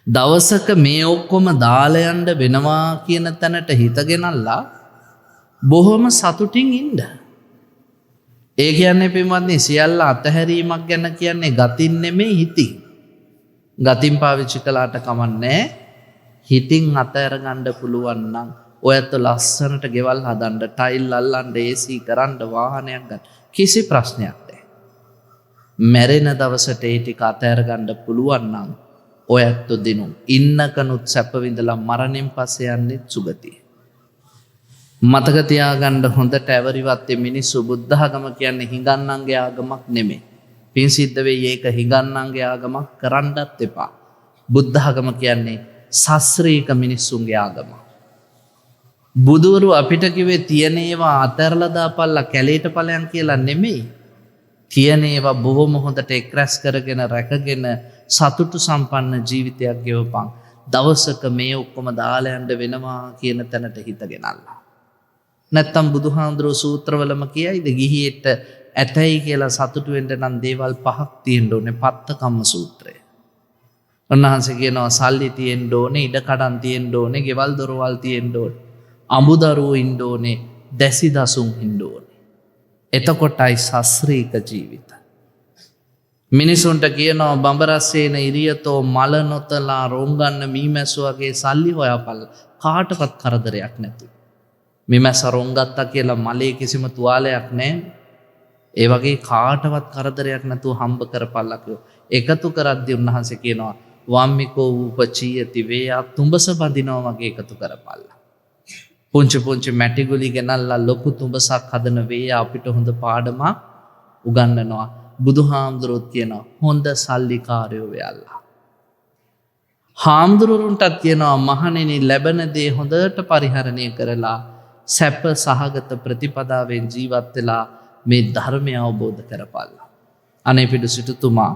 දවසක මේ ඔක්කොම දාලා යන්න වෙනවා කියන තැනට හිතගෙනල්ලා බොහොම සතුටින් ඉන්න. ඒ කියන්නේ පින්වත්නි සියල්ල අතහැරීමක් ගැන කියන්නේ ගතින් නෙමෙයි හිතින්. ගතින් පාවිච්චි කළාට කමන්නේ හිතින් අතහැර ගන්න පුළුවන් නම් ඔයත් ලස්සනට ගෙවල් හදන්න, ටයිල් අල්ලන්න, AC කරන්න, වාහනයක් ගන්න කිසි ප්‍රශ්නයක් නැහැ. මැරෙන දවසට ඒ ටික අතහැර ගන්න පුළුවන් නම් ඔයත් දිනු ඉන්නකනුත් සැප විඳලා මරණයෙන් පස්සේ යන්නේ සුගතිය. මතක තියාගන්න හොඳට ඇවරිවත් මිනිස්සු බුද්ධ ආගම කියන්නේ හිඟන්නන්ගේ ආගමක් නෙමෙයි. පින් සිද්ධ වෙයි ඒක හිඟන්නන්ගේ ආගමක් කරන්නත් එපා. බුද්ධ ආගම කියන්නේ ශාස්ත්‍රීය මිනිස්සුන්ගේ ආගම. බුදුවරු අපිට කිව්වේ තියෙන ඒවා අතහැරලා දාපල්ලා කැලේට ඵලයන් කියලා නෙමෙයි. තියෙන ඒවා බොහොම හොඳට එක්රැස් කරගෙන රැකගෙන සතුටු සම්පන්න ජීවිතයක් ගෙවපන්. දවසක මේ ඔක්කොම දාලා යන්න වෙනවා කියන තැනට හිතගෙනල්ලා. නැත්තම් බුදුහාඳුරෝ සූත්‍රවලම කියයිද ගිහියෙට ඇතයි කියලා සතුටු වෙන්න නම් දේවල් පහක් තියෙන්න ඕනේ. පත්තකම්ම සූත්‍රය. උන්වහන්සේ කියනවා සල්ලි තියෙන්න ඕනේ, ඉඩ කඩන් තියෙන්න ඕනේ, ගෙවල් දොරවල් තියෙන්න ඕනේ, අමුදරුවෝ ඉන්න ඕනේ, දැසි දසුන් ඉන්න ඕනේ. එතකොටයි ශාස්ත්‍රීය ජීවිත. මිනිසුන්ට කියනවා බඹරස්සේන ඉරියතෝ මල නොතලා රොංගන්න මීමැස්ස වගේ සල්ලි හොයාපල් කාටවත් කරදරයක් නැති. මීමැස්ස රොංගත්තා කියලා මලේ කිසිම තුවාලයක් නැහැ. ඒ වගේ කාටවත් කරදරයක් නැතුව හම්බ කරපල්ලා කිව්වා. එකතු කරද්දී උන්වහන්සේ කියනවා වම්මිකෝ උපචීයති වේයා තුඹස බඳිනවා වගේ එකතු කරපල්ලා. පුංචි පුංචි මැටි ගුලි ගෙනල්ලා ලොකු තුඹසක් හදන වේයා අපිට හොඳ පාඩමක් උගන්වනවා. බුදුහාමුදුරුවෝ කියනවා හොඳ සල්ලිකාරයෝ වෙයල්ලා. හාමුදුරුවන්ටත් කියනවා මහණෙනි ලැබෙන දේ හොඳට පරිහරණය කරලා සැප සහගත ප්‍රතිපදාවෙන් ජීවත් වෙලා මේ ධර්මය අවබෝධ කරපල්ලා. අනේපිඩු සිටුතුමා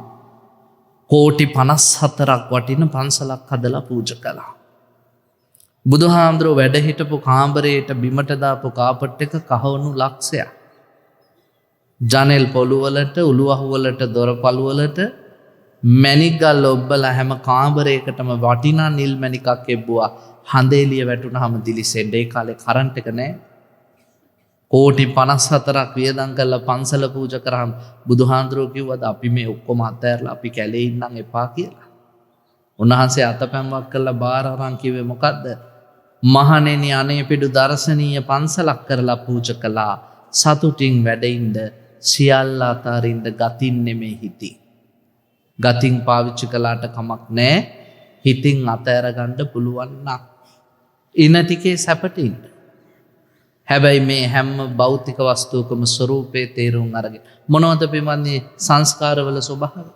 කෝටි 54ක් වටින පන්සලක් හදලා පූජා කළා. බුදුහාමුදුරුවෝ වැඩ හිටපු කාමරයට බිමට දාපු කාපට් එක කහවණු ලක්ෂයක්. ජනෙල් පොළු වලට, උළුවහු වලට, දොරපළු වලට මැණික් ගල් ඔබ්බලා හැම කාමරයකටම වටිනා නිල් මැණිකක් එබ්බුවා. හඳ එළිය වැටුනහම දිලිසෙන්න. ඒ කාලේ කරන්ට් එක නැහැ. කෝටි 54ක් වියදම් කරලා පන්සල පූජා කරාම බුදුහාඳුරෝ කිව්වද අපි මේ ඔක්කොම අතහැරලා අපි කැලේ ඉන්නම් එපා කියලා. උන්වහන්සේ අතපැම්වක් කරලා බාර අරන් කිව්වේ මොකද්ද? මහණෙනි අනේපිඩු දර්ශනීය පන්සලක් කරලා පූජා කළා. සතුටින් වැඩින්ද සියල්ල අතරින්ද ගතින් නෙමෙයි හිතින්. ගතින් පාවිච්චි කළාට කමක් නැහැ. හිතින් අතහැර ගන්න පුළුවන් නම් ඉන ටිකේ සැපටින්. හැබැයි මේ හැම භෞතික වස්තුවකම ස්වરૂපේ තේරුම් අරගෙන මොනවද පින්වත්නි සංස්කාරවල ස්වභාවය?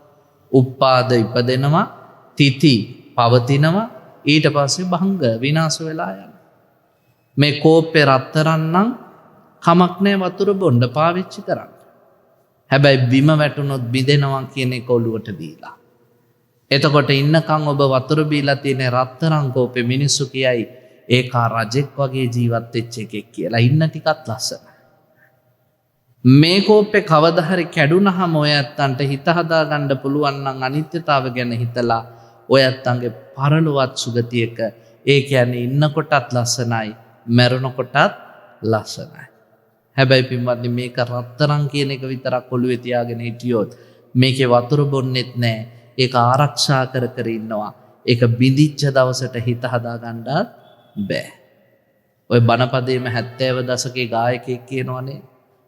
උප්පාද ඉපදෙනවා, තිති පවතිනවා, ඊට පස්සේ භංග විනාශ වෙලා යනවා. මේ කෝප්පේ රත්තරන් නම් කමක් නැහැ වතුර බොන්න පාවිච්චි කරන්න. හැබැයි බිම වැටුනොත් බිඳෙනවා කියන එක ඔළුවට දීලා. එතකොට ඉන්නකම් ඔබ වතුර බීලා තියෙන රත්තරන් කෝප්පේ මිනිස්සු කියයි ඒකා රජෙක් වගේ ජීවත් වෙච්ච එකෙක් කියලා. ඉන්න ටිකත් ලස්සනයි. මේ කෝප්පේ කවදා හරි කැඩුනහම ඔය ඇත්තන්ට හිත හදා ගන්න පුළුවන් නම් අනිත්‍යතාව ගැන හිතලා ඔය ඇත්තන්ගේ පරලොවත් සුගතියක ඒ කියන්නේ ඉන්නකොටත් ලස්සනයි, මැරුණකොටත් ලස්සනයි. හැබැයි පින්වත්නි මේක රත්තරන් කියන එක විතරක් ඔළුවේ තියාගෙන හිටියොත් මේකේ වතුර බොන්නෙත් නැහැ. ඒක ආරක්ෂා කර කර ඉන්නවා. ඒක බිඳිච්ච දවසට හිත හදා ගන්නත් බෑ. ඔය බණපදයේම 70 දශකයේ ගායකයෙක් කියනවනේ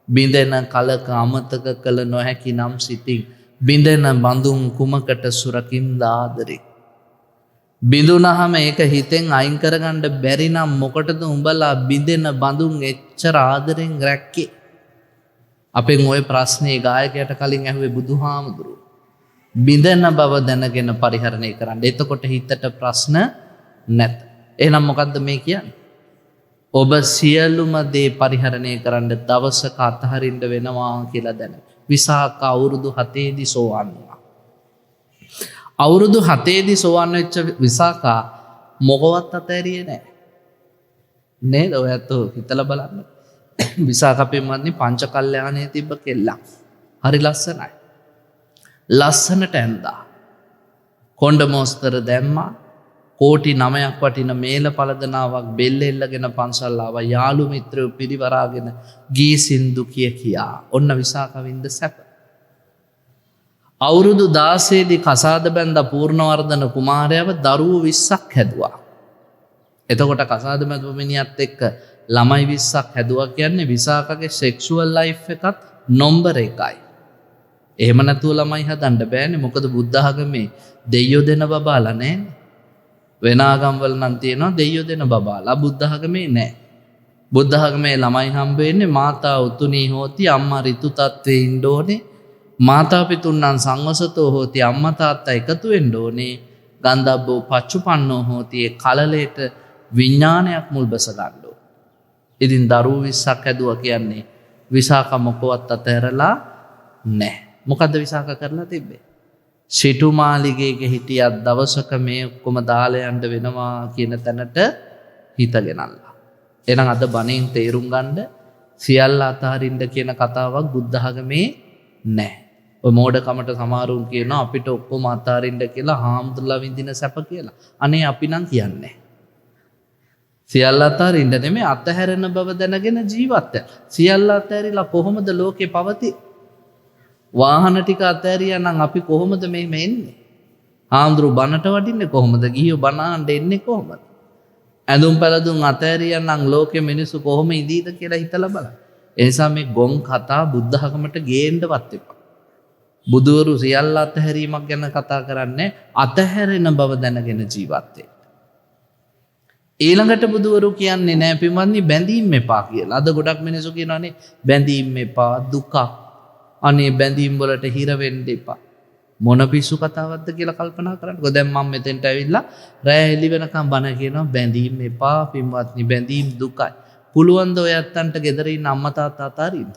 බිඳෙන කලක අමතක කළ නොහැකි නම් සිතින් බිඳෙන බඳුන් කුමකට සුරකින්ද ආදරේ. බිඳුනහම ඒක හිතෙන් අයින් කරගන්න බැරි නම් මොකටද උඹලා බිඳෙන බඳුන් එච්චර ආදරෙන් රැක්කේ? අපෙන් ওই ප්‍රශ්නේ ගායකයාට කලින් ඇහුවේ බුදුහාමුදුරුවෝ. බිඳෙන බව දැනගෙන පරිහරණය කරන්න. එතකොට හිතට ප්‍රශ්න නැත. එහෙනම් මොකද්ද මේ කියන්නේ? ඔබ සියලුම දේ පරිහරණය කරන්න දවසක අතහරින්න වෙනවා කියලා දැන. විසාක අවුරුදු 7 දී සෝවන් වුණා. අවුරුදු 7 දී සෝවන් වෙච්ච විසාකා මොකවත් අතහැරියේ නැහැ. නේද? ඔයත් හිතලා බලන්න. විසාකා පින්වත්නි පංච කල්යාණයේ තිබ්බ කෙල්ලක්. හරි ලස්සනයි. ලස්සනට ඇඳා. කොණ්ඩ මොස්තර දැම්මා. කෝටි 9ක් වටින මේල පළදනාවක් බෙල්ල එල්ලගෙන පන්සල් ආවා. යාළු මිත්‍රයෝ පිරිවරාගෙන ගී සින්දු කියා ඔන්න විසාකවින්ද සැප. අවුරුදු 16 දී කසාද බැඳ පූර්ණවර්ධන කුමාරයව දරුවෝ 20ක් හැදුවා. එතකොට කසාද මැදුව මිනිහත් එක්ක ළමයි 20ක් හැදුවා කියන්නේ විසාකගේ සෙක්ෂුවල් ලයිෆ් එකත් නම්බර 1යි. එහෙම නැතුව ළමයි හදන්න බෑනේ. මොකද බුද්ධ ආගමේ දෙයියෝ දෙන බබාලා නැහැ. වෙන ආගම්වල නම් තියෙනවා දෙයියෝ දෙන බබාලා. බුද්ධ ආගමේ නැහැ. බුද්ධ ආගමේ ළමයි හම්බ වෙන්නේ මාතා උතුණී හෝති අම්මා ඍතු තත්ත්වේ ඉන්න ඕනේ. මාතා පිතුන්නම් සංවසතෝ හෝති අම්මා තාත්තා එකතු වෙන්න ඕනේ. ගන්ධබ්බෝ පච්චුපන්නෝ හෝති ඒ කලලයට විඥානයක් මුල් බැස ගන්න ඕනේ. ඉතින් දරුවෝ 20ක් හැදුවා කියන්නේ විසාක මොකවත් අතහැරලා නැහැ. මොකද්ද විසාක කරලා තිබ්බේ? සිටුමාලිගයක හිටියත් දවසක මේ ඔක්කොම දාලා යන්න වෙනවා කියන තැනට හිතගෙනල්ලා. එහෙනම් අද බණෙන් තේරුම් ගන්න සියල්ල අතහරින්න කියන කතාවක් බුද්ධ ආගමේ නැහැ. ඔය මෝඩකමට සමහරුන් කියනවා අපිට ඔක්කොම අතහරින්න කියලා හාමුදුරුවෝ විඳින සැප කියලා. අනේ අපි නම් කියන්නේ. සියල්ල අතහරින්න නෙමෙයි අතහැරෙන බව දැනගෙන ජීවත් වෙන්න. සියල්ල අතහැරිලා කොහොමද ලෝකේ පවතින්නේ? වාහන ටික අතහැරියා නම් අපි කොහොමද මෙහෙම එන්නේ? හාමුදුරුවෝ බණට වඩින්නේ කොහොමද? ගිහියෝ බණ අහන්න එන්නේ කොහොමද? ඇඳුම් පැළඳුම් අතහැරියා නම් ලෝකෙ මිනිස්සු කොහොම ඉඳීද කියලා හිතලා බලන්න. ඒ නිසා මේ ගොන් කතා බුද්ධ ධර්මයට ගේන්නවත් එපා. බුදුවරු සියල්ල අතහැරීමක් ගැන කතා කරන්නේ අතහැරෙන බව දැනගෙන ජීවත් වෙන්න. ඊළඟට බුදුවරු කියන්නේ නෑ පින්වත්නි බැඳීම් එපා කියලා. අද ගොඩක් මිනිස්සු කියනවානේ බැඳීම් එපා දුක. අනේ බැඳීම් වලට හිර වෙන්න එපා. මොන පිස්සු කතාවක්ද කියලා කල්පනා කරන්නකෝ. දැන් මම මෙතෙන්ට ඇවිල්ලා රෑ එළි වෙනකම් බණ කියනවා බැඳීම් එපා පින්වත්නි බැඳීම් දුකයි. පුළුවන් ද ඔය ඇත්තන්ට ගෙදර ඉන්න අම්මා තාත්තා අතාරින්න?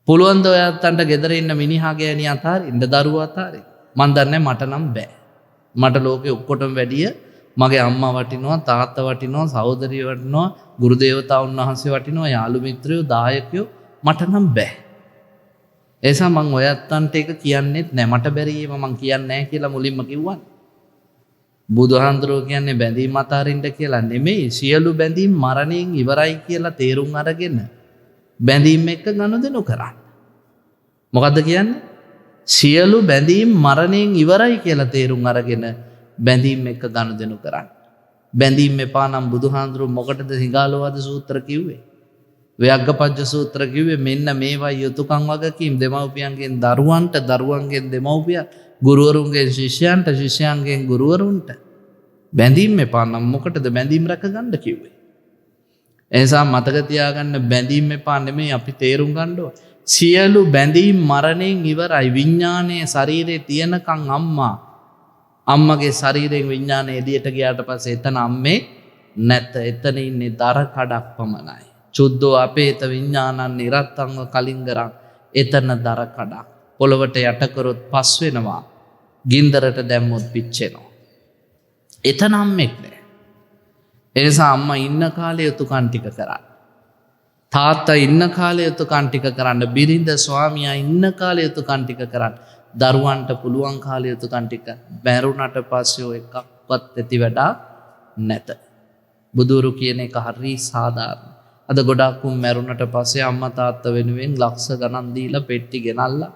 පුළුවන් ද ඔය ඇත්තන්ට ගෙදර ඉන්න මිනිහා ගෑණි අතාරින්න දරුවා අතාරින්න? මන් දන්නේ මට නම් බෑ. මට ලෝකෙ ඔක්කොටම වැඩිය මගේ අම්මා වටිනවා තාත්තා වටිනවා සහෝදරිය වටිනවා ගුරු දේවතාවුන් වහන්සේ වටිනවා යාළු මිත්‍රයෝ දායකයෝ මට නම් බෑ. එසා මං ඔය ඇත්තන්ට ඒක කියන්නෙත් නෑ. මට බැරි ඒවා මං කියන්නේ නෑ කියලා මුලින්ම කිව්වා. බුදුහාඳුරෝ කියන්නේ බැඳීම් අතාරින්න කියලා නෙමෙයි. සියලු බැඳීම් මරණයෙන් ඉවරයි කියලා තේරුම් අරගෙන බැඳීම් එක්ක ගනුදෙනු කරන්න. මොකද්ද කියන්නේ? සියලු බැඳීම් මරණයෙන් ඉවරයි කියලා තේරුම් අරගෙන බැඳීම් එක්ක ගනුදෙනු කරන්න. බැඳීම් එපා නම් බුදුහාඳුරෝ මොකටද සිඟාලෝවාද සූත්‍ර කිව්වේ? ව්‍යග්ගපජ්ජ සූත්‍ර කිව්වේ මෙන්න මේවයි යුතුයකම් වගකීම් දෙමව්පියන්ගෙන් දරුවන්ට දරුවන්ගෙන් දෙමව්පියන් ගුරුවරුන්ගෙන් ශිෂ්‍යයන්ට ශිෂ්‍යයන්ගෙන් ගුරුවරුන්ට බැඳීම් එපා නම් මොකටද බැඳීම් රැකගන්න කිව්වේ? එනිසා මතක තියාගන්න බැඳීම් එපා නෙමෙයි අපි තේරුම් ගන්න ඕන. සියලු බැඳීම් මරණයෙන් ඉවරයි. විඥානයේ ශරීරේ තියෙනකන් අම්මගේ ශරීරයෙන් විඥානය එළියට ගියාට පස්සේ එතන අම්මේ නැත. එතන ඉන්නේ දර කඩක් පමණයි. චුද්ධෝ අපේත විඥානං නිරත්තංව කලින්ගරං එතන දර කඩක්. පොළවට යට කරොත් පස් වෙනවා. ගින්දරට දැම්මොත් පිච්චෙනවා. එතන අම්මෙක් නෑ. ඒ නිසා අම්මා ඉන්න කාලේ යුතුයකම් ටික කරන්න. තාත්තා ඉන්න කාලේ යුතුයකම් ටික කරන්න. බිරිඳ ස්වාමියා ඉන්න කාලේ යුතුයකම් ටික කරන්න. දරුවන්ට පුළුවන් කාලේ යුතුයකම් ටික. බැරුණට පස්සේ ඔය එකක්වත් ඇති වැඩක් නැත. බුදුරු කියන එක හරි සාධාරණ. අද ගොඩක් උන් මැරුණට පස්සේ අම්මා තාත්තා වෙනුවෙන් ලක්ෂ ගණන් දීලා පෙට්ටි ගෙනල්ලා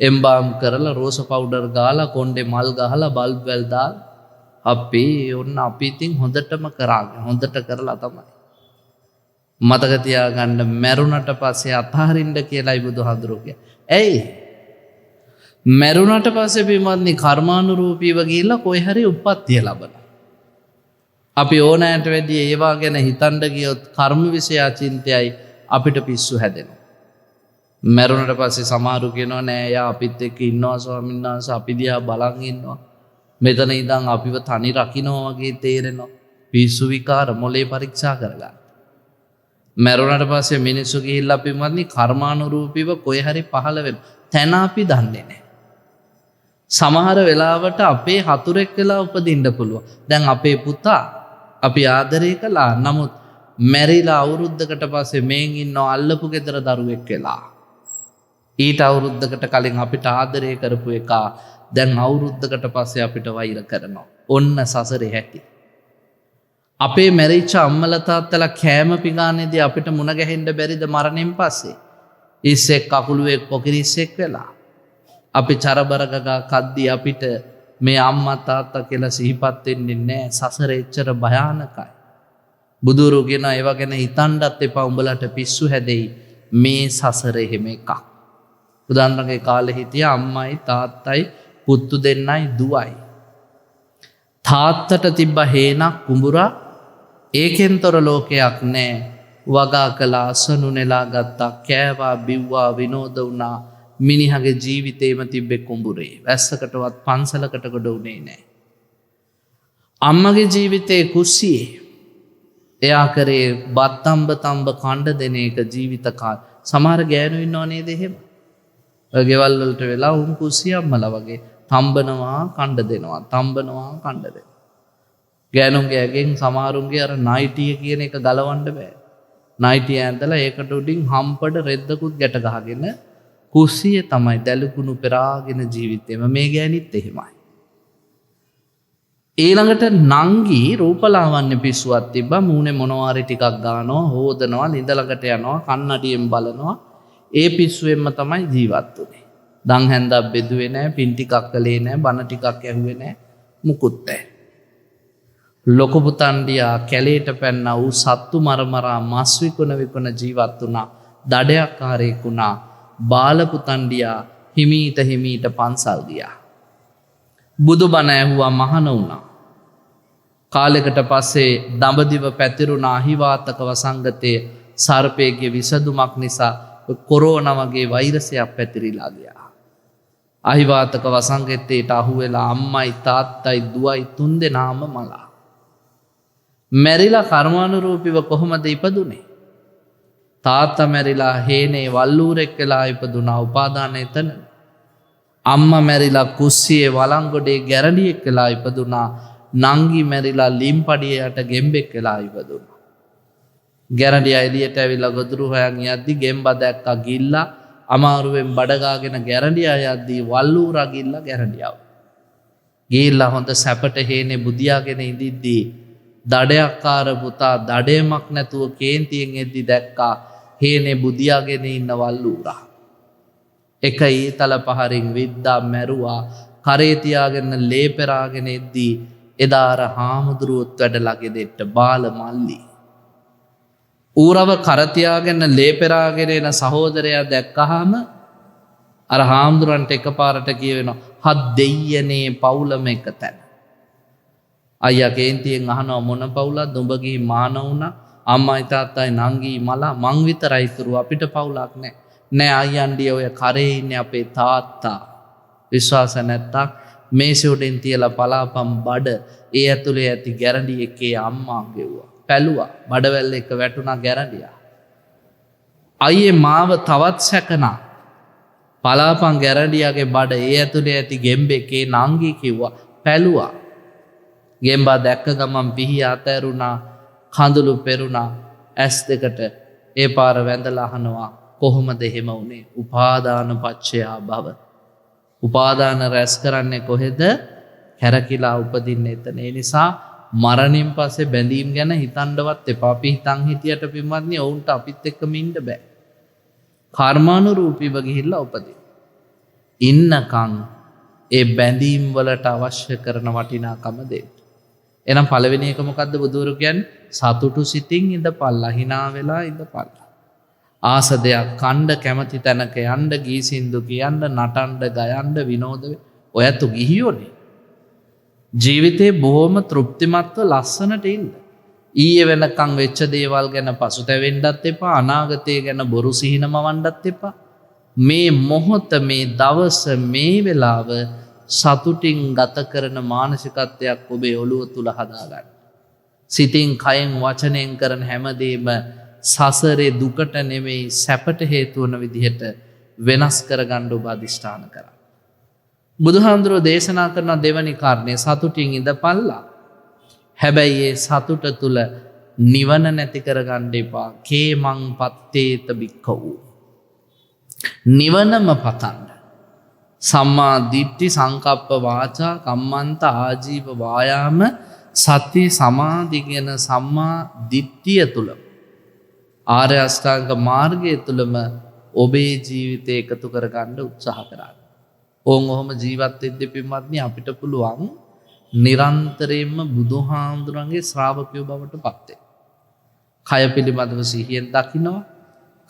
එම්බාම් කරලා රෝස පවුඩර් ගාලා කොණ්ඩේ මල් ගහලා බල්බ් වැල් දාලා අපි ඉතින් හොඳටම කරාගෙන හොඳට කරලා තමයි. මතක තියාගන්න මැරුණට පස්සේ අතහරින්න කියලායි බුදුහාඳුරෝ කියන්නේ. ඇයි? මැරුණට පස්සේ පින්වත්නි කර්මානුරූපීව ගිහිල්ලා කොයි හරි උප්පත්තිය ලබනවා. අපි ඕනෑට වැඩිය ඒවා ගැන හිතන්න ගියොත් කර්ම විෂය අචින්තයයි අපිට පිස්සු හැදෙනවා. මැරුණට පස්සේ සමහරු කියනවා නෑ යා අපිත් එක්ක ඉන්නවා ස්වාමීන් වහන්සේ අපි දිහා බලන් ඉන්නවා. මෙතන ඉඳන් අපිව තනි රකින්නවා වගේ තේරෙනවා. පිස්සු විකාර මොලේ පරීක්ෂා කරගන්න. මැරුණට පස්සේ මිනිස්සු ගිහිල්ලා පින්වත්නි කර්මානුරූපීව කොයි හරි පහළ වෙන තැන අපි දන්නේ නෑ. සමහර වෙලාවට අපේ හතුරෙක් වෙලා උපදින්න පුළුවන්. දැන් අපේ පුතා අපි ආදරය කළා. නමුත් මැරිලා අවුරුද්දකට පස්සේ මේන් ඉන්නව අල්ලපු ගෙදර දරුවෙක් වෙලා. ඊට අවුරුද්දකට කලින් අපිට ආදරය කරපු එකා දැන් අවුරුද්දකට පස්සේ අපිට වෛර කරනවා. ඔන්න සසරේ හැටි. අපේ මැරිච්ච අම්මලා තාත්තලා කෑම පිඟානේදී අපිට මුණ ගැහෙන්න බැරිද මරණයෙන් පස්සේ? ඉස්සෙක් කකුලුවෙක් පොකිරිස්සෙක් වෙලා. අපි චරබරගගා කද්දී අපිට මේ අම්මා තාත්තා කියලා සිහිපත් වෙන්නේ නැහැ. සසර එච්චර භයානකයි. බුදුරුගෙන ඒව ගැන හිතන්නත් එපා. උඹලට පිස්සු හැදෙයි. මේ සසර එහෙම එකක්. බුදුන්වහන්සේ කාලේ හිටියා අම්මයි තාත්තයි පුත්තු දෙන්නයි දුවයි. තාත්තට තිබ්බ හේනක් කුඹුරා ඒකෙන්තොර ලෝකයක් නෑ. වගා කළා අසනු නෙලා ගත්තා කෑවා බිව්වා විනෝද වුණා. මිනිහගේ ජීවිතේම තිබ්බේ කුඹුරේ. වැස්සකටවත් පන්සලකට ගොඩ උනේ නෑ. අම්මගේ ජීවිතේ කුස්සියේ. එයා කරේ බත්තම්බ තම්බ කණ්ඩ දෙන එක ජීවිත කාල. සමහර ගෑනු ඉන්නව නේද එහෙම? ගෙවල් වලට වෙලා උන් කුස්සිය අම්මලා වගේ තම්බනවා කණ්ඩ දෙනවා. තම්බනවා කණ්ඩ දෙනවා. ගෑනුන්ගේ ඇගෙන් සමහරුන්ගේ අර නයිටිය කියන එක ගලවන්න බෑ. නයිටිය ඇඳලා ඒකට උඩින් හම්පඩ රෙද්දකුත් ගැට ගහගෙන කුස්සියේ තමයි දැලුකුණු පෙරාගෙන ජීවිතේම මේ ගෑනිත් එහෙමයි. ඊළඟට නංගි රූපලාවන්‍ය පිස්සුවක් තිබ්බා. මූණේ මොනවාරි ටිකක් ගන්නවා, හොදනවා, ළිඳ ළඟට යනවා, කන්නඩියෙන් බලනවා. ඒ පිස්සුවෙන්ම තමයි ජීවත් වුනේ. දන් හැන්දක් බෙදුවේ නැහැ, පින් ටිකක් කළේ නැහැ, බණ ටිකක් ඇහුවේ නැහැ, මුකුත් නැහැ. ලොකු පුතණ්ඩියා කැලේට පැන්න ඌ සත්තු මරමරා මස් විකුණ ජීවත් වුණා. දඩයක්කාරයෙක් වුණා. බාල පුතණ්ඩියා හිමීට පන්සල් ගියා. බුදුබණ ඇහුවා මහණ වුණා. කාලෙකට පස්සේ දඹදිව පැතිරුණ අහිවාතක වසංගතයේ සර්පයේ විසඳුමක් නිසා කොරෝනා වගේ වෛරසයක් පැතිරිලා ගියා. අහිවාතක වසංගතයට අහුවෙලා අම්මයි තාත්තයි දුවයි තුන්දෙනාම මලා. මැරිලා කර්මානුරූපීව කොහොමද ඉපදුනේ? තාත්තා මැරිලා හේනේ වල්ලූරෙක් වෙලා ඉපදුනා උපාදානය එතන. අම්මා මැරිලා කුස්සියේ වළංගොඩේ ගැරඩියෙක් වෙලා ඉපදුනා. නංගි මැරිලා ලිම්පඩියට ගෙම්බෙක් වෙලා ඉපදුනා. ගැරඩිය එළියට ඇවිල්ලා ගොදුරු හොයන් යද්දි ගෙම්බ දැක්කා ගිල්ලා අමාරුවෙන් බඩගාගෙන ගැරඩිය යද්දි වල්ලූරා ගිල්ලා ගැරඩියව. ගිල්ලා හොඳ සැපට හේනේ බුදියාගෙන ඉඳිද්දී දඩයක්කාර පුතා දඩයමක් නැතුව කේන්තියෙන් එද්දි දැක්කා හේනේ බුදියාගෙන ඉන්න වල්ලූරා. එක ඊතල පහරින් විද්දා මැරුවා. කරේ තියාගෙන ලේ පෙරාගෙන එද්දී එදා අර හාමුදුරුවොත් වැඩලා ගෙදෙට්ට බාල මල්ලි. ඌරව කර තියාගෙන ලේ පෙරාගෙන එන සහෝදරයා දැක්කහම අර හාමුදුරන්ට එකපාරට කියවෙනවා හත් දෙයියනේ පවුලම එක තැන. අයියා කේන්තියෙන් අහනවා මොන පවුලක්ද? උඹ ගිහින් මාන වුණා. අම්මයි තාත්තයි නංගි මලා මං විතරයි ඉතුරු අපිට පවුලක් නැහැ. නෑ අයියන්ඩිය ඔය කරේ ඉන්නේ අපේ තාත්තා. විශ්වාස නැත්තම් මේසෙ උඩින් තියලා පලාපම් බඩ ඒ ඇතුලේ ඇති ගැරන්ඩි එකේ අම්මා ගෙව්වා. පැලුවා. බඩවැල් එක වැටුණා ගැරන්ඩියා. අයියේ මාව තවත් සැකනා. පලාපම් ගැරන්ඩියාගේ බඩ ඒ ඇතුලේ ඇති ගෙම්බෙකේ නංගි කිව්වා. පැලුවා. ගෙම්බා දැක්ක ගමන් පිහි අතෑරුණා. කඳුළු පෙරුණා ඇස් දෙකට. ඒ පාර වැඳලා අහනවා කොහොමද එහෙම වුනේ? උපාදාන පච්චයා භව. උපාදාන රැස් කරන්නේ කොහෙද? හැරකිලා උපදින්න එතන. ඒ නිසා මරණයෙන් පස්සේ බැඳීම් ගැන හිතන්නවත් එපා. අපි හිතන් හිටියට පින්වත්නි ඔවුන්ට අපිත් එක්කම ඉන්න බෑ. කර්මානුරූපීව ගිහිල්ලා උපදින්න. ඉන්නකම් ඒ බැඳීම් වලට අවශ්‍ය කරන වටිනාකම දෙන්න. එහෙනම් පළවෙනි එක මොකද්ද බුදුරු කියන්නේ? සතුටු සිතින් ඉඳපල්ලා. hina වෙලා ඉඳපල්ලා. ආස දෙයක් කණ්ඩ කැමති තැනක යන්න ගී සින්දු කියන්න නටන්න ගයන්න විනෝද ඔයත් ගිහියෝනේ. ජීවිතේ බොහොම තෘප්තිමත්ව ලස්සනට ඉන්න. ඊයේ වෙනකන් වෙච්ච දේවල් ගැන පසුතැවෙන්නත් එපා. අනාගතය ගැන බොරු සිහිනමවන්නත් එපා. මේ මොහොත මේ දවස මේ වෙලාව සතුටින් ගත කරන මානසිකත්වයක් ඔබේ ඔළුව තුල හදාගන්න. සිතින් කයෙන් වචනයෙන් කරන හැමදේම සසරේ දුකට නෙමෙයි සැපට හේතු වන විදිහට වෙනස් කරගන්න ඔබ අදිෂ්ඨාන කරා. බුදුහාමුදුරුවෝ දේශනා කරන දෙවැනි කාරණේ සතුටින් ඉඳපල්ලා. හැබැයි ඒ සතුට තුල නිවන නැති කරගන්න එපා. කේමං පත්තේත බික්ඛවූ. නිවනම පතන්න. සම්මා දිට්ඨි සංකප්ප වාචා කම්මන්ත ආජීව වායාම සති සමාධි කියන සම්මා දිට්ඨිය තුල ආර්ය අෂ්ටාංග මාර්ගය තුලම ඔබේ ජීවිතය එකතු කරගන්න උත්සාහ කරන්න. ඕන් ඔහොම ජීවත් වෙද්දී පින්වත්නි අපිට පුළුවන් නිරන්තරයෙන්ම බුදුහාමුදුරන්ගේ ශ්‍රාවකයෝ බවට පත් වෙන්න. කය පිළිබඳව සිහියෙන් දකිනවා.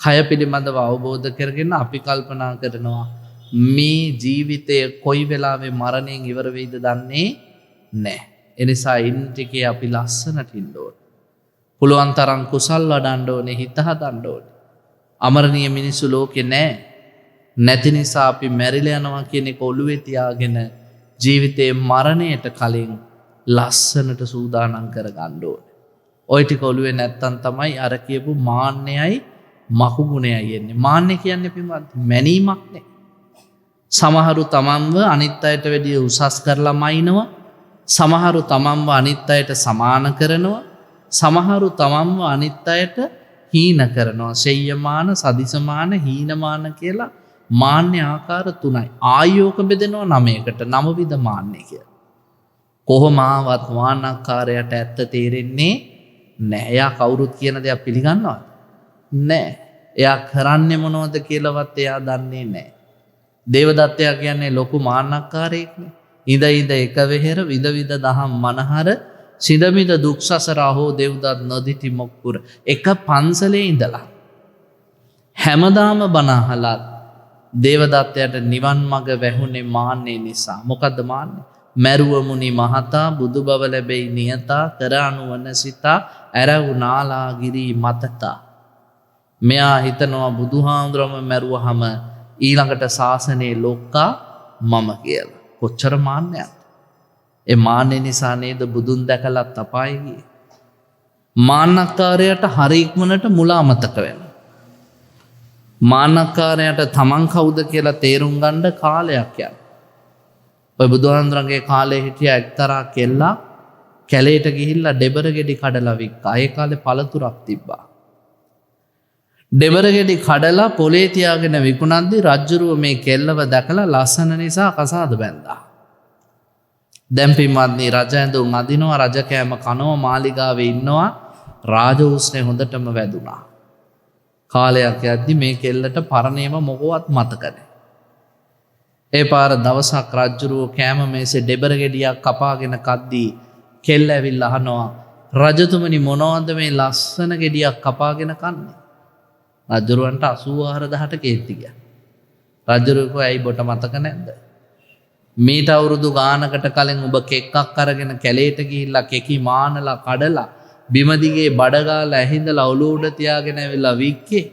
කය පිළිබඳව අවබෝධ කරගෙන අපි කල්පනා කරනවා මේ ජීවිතය කොයි වෙලාවෙ මරණයෙන් ඉවර වෙයිද දන්නේ නැහැ. එනිසා ඉන්න ටිකේ අපි ලස්සනට ඉන්න ඕනේ. පුළුවන් තරම් කුසල් වඩන්න ඕනේ, හිත හදන්න ඕනේ. අමරණීය මිනිස්සු ලෝකේ නැහැ. නැති නිසා අපි මැරිලා යනවා කියන එක ඔළුවේ තියාගෙන ජීවිතේ මරණයට කලින් ලස්සනට සූදානම් කරගන්න ඕනේ. ওই ටික ඔළුවේ නැත්තම් තමයි අර කියපු මාන්නයයි මකුගුණයයි එන්නේ. මාන්නේ කියන්නේ පින්වත් මැනීමක් නේ. සමහරු තමන්ව අනිත් අයට වැඩිය උසස් කරලා මයින්නවා. සමහරු තමන්ව අනිත් අයට සමාන කරනවා. සමහරු තමන්ව අනිත් අයට හීන කරනවා. සෙය්‍යමාන, සදිසමාන, හීනමාන කියලා මාන්නේ ආකාර 3යි. ආයෝක බෙදෙනවා 9කට. 9 විද මාන්නේ කියලා. කොහොම ආවත් මාන්නකාරයට ඇත්ත තේරෙන්නේ නැහැ. එයා කවුරුත් කියන දේක් පිළිගන්නවද? නැහැ. එයා කරන්නේ මොනවද කියලාවත් එයා දන්නේ නැහැ. දේවදත්තයා කියන්නේ ලොකු මාන්නකාරයෙක්නේ. ඉඳ එක වෙහෙර විද දහම් මනහර සිඳමිද දුක් සසර අහෝ දෙව්දත් නොදිටි මොක්කුර. එක පන්සලේ ඉඳලා හැමදාම බණ අහලා දේවදත්තයාට නිවන් මඟ වැහුනේ මාන්නේ නිසා. මොකද්ද මාන්නේ? මරුව මුනි මහතා බුදු බව ලැබෙයි නියතා කර අනුවන සිතා ඇරවු නාලාගිරි මතතා. මෙයා හිතනවා බුදුහාමුදුරම මැරුවහම ඊළඟට ශාසනයේ ලොක්කා මම කියලා. කොච්චර මාන්නයක්ද? ඒ මාන්නේ නිසා නේද බුදුන් දැකලත් අපායේ ගියේ. මාන්නකාරයට හරි ඉක්මනට මුලා මතක වෙනවා. මාන්නකාරයට තමන් කවුද කියලා තේරුම් ගන්න කාලයක් යනවා. ඔය බුදුහාමුදුරන්ගේ කාලේ හිටිය එක්තරා කෙල්ලා කැලේට ගිහිල්ලා ඩෙබර ගෙඩි කඩලා වික්කා. ඒ කාලේ පළතුරක් තිබ්බා. ඩෙබර ගෙඩි කඩලා පොලේ තියාගෙන විකුණද්දි රජ්ජුරුව මේ කෙල්ලව දැකලා ලස්සන නිසා කසාද බැන්දා. දැන් පින්වත්නි රජ ඇඳුම් අදිනවා, රජ කෑම කනවා, මාලිගාවේ ඉන්නවා. රාජ උස්නේ හොඳටම වැදුනා. කාලයක් යද්දි මේ කෙල්ලට පරණේම මොකවත් මතක නැහැ. ඒ පාර දවසක් රජ්ජුරුව කෑම මේසේ ඩෙබර ගෙඩියක් කපාගෙන කද්දී කෙල්ල ඇවිල්ලා අහනවා, රජතුමනි මොනවද මේ ලස්සන ගෙඩියක් කපාගෙන කන්නේ? රජ්ජුරුවන්ට 84000ට කේන්ති ගියා. රජ්ජුරුව කිව්වා ඇයි බොට මතක නැද්ද? මීට අවුරුදු ගානකට කලින් ඔබ කෙක්කක් අරගෙන කැලේට ගිහිල්ලා කෙකි මානලා කඩලා බිම දිගේ බඩ ගාලා ඇහිඳලා ඔලුව උඩ තියාගෙන ඇවිල්ලා වික්කේ.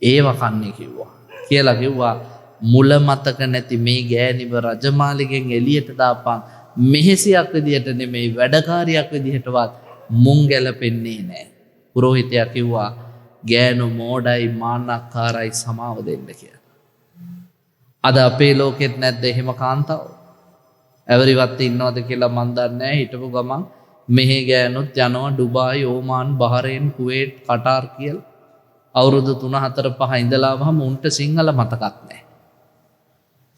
ඒව කන්නේ කිව්වා. කියලා කිව්වා මුල මතක නැති මේ ගෑණිව රජමාලිගෙන් එළියට දාපන්. මෙහෙසියක් විදියට නෙමෙයි වැඩකාරියක් විදියටවත් මුං ගැලපෙන්නේ නැහැ. පුරෝහිතයා කිව්වා ගෑනු මෝඩයි මාන්නක්කාරයි සමාව දෙන්න කියලා. අද අපේ ලෝකෙත් නැද්ද එහෙම කාන්තාව? ඇවරිවත් ඉන්නවද කියලා මන් දන්නේ නැහැ. හිටපු ගමන් මෙහි ගෑනුත් යනවා ඩුබායි, ඕමාන්, බහරේන්, කුවේට්, කටාර් කියලා. අවුරුදු 3 4 5 ඉඳලා වහම උන්ට සිංහල මතකත් නැහැ.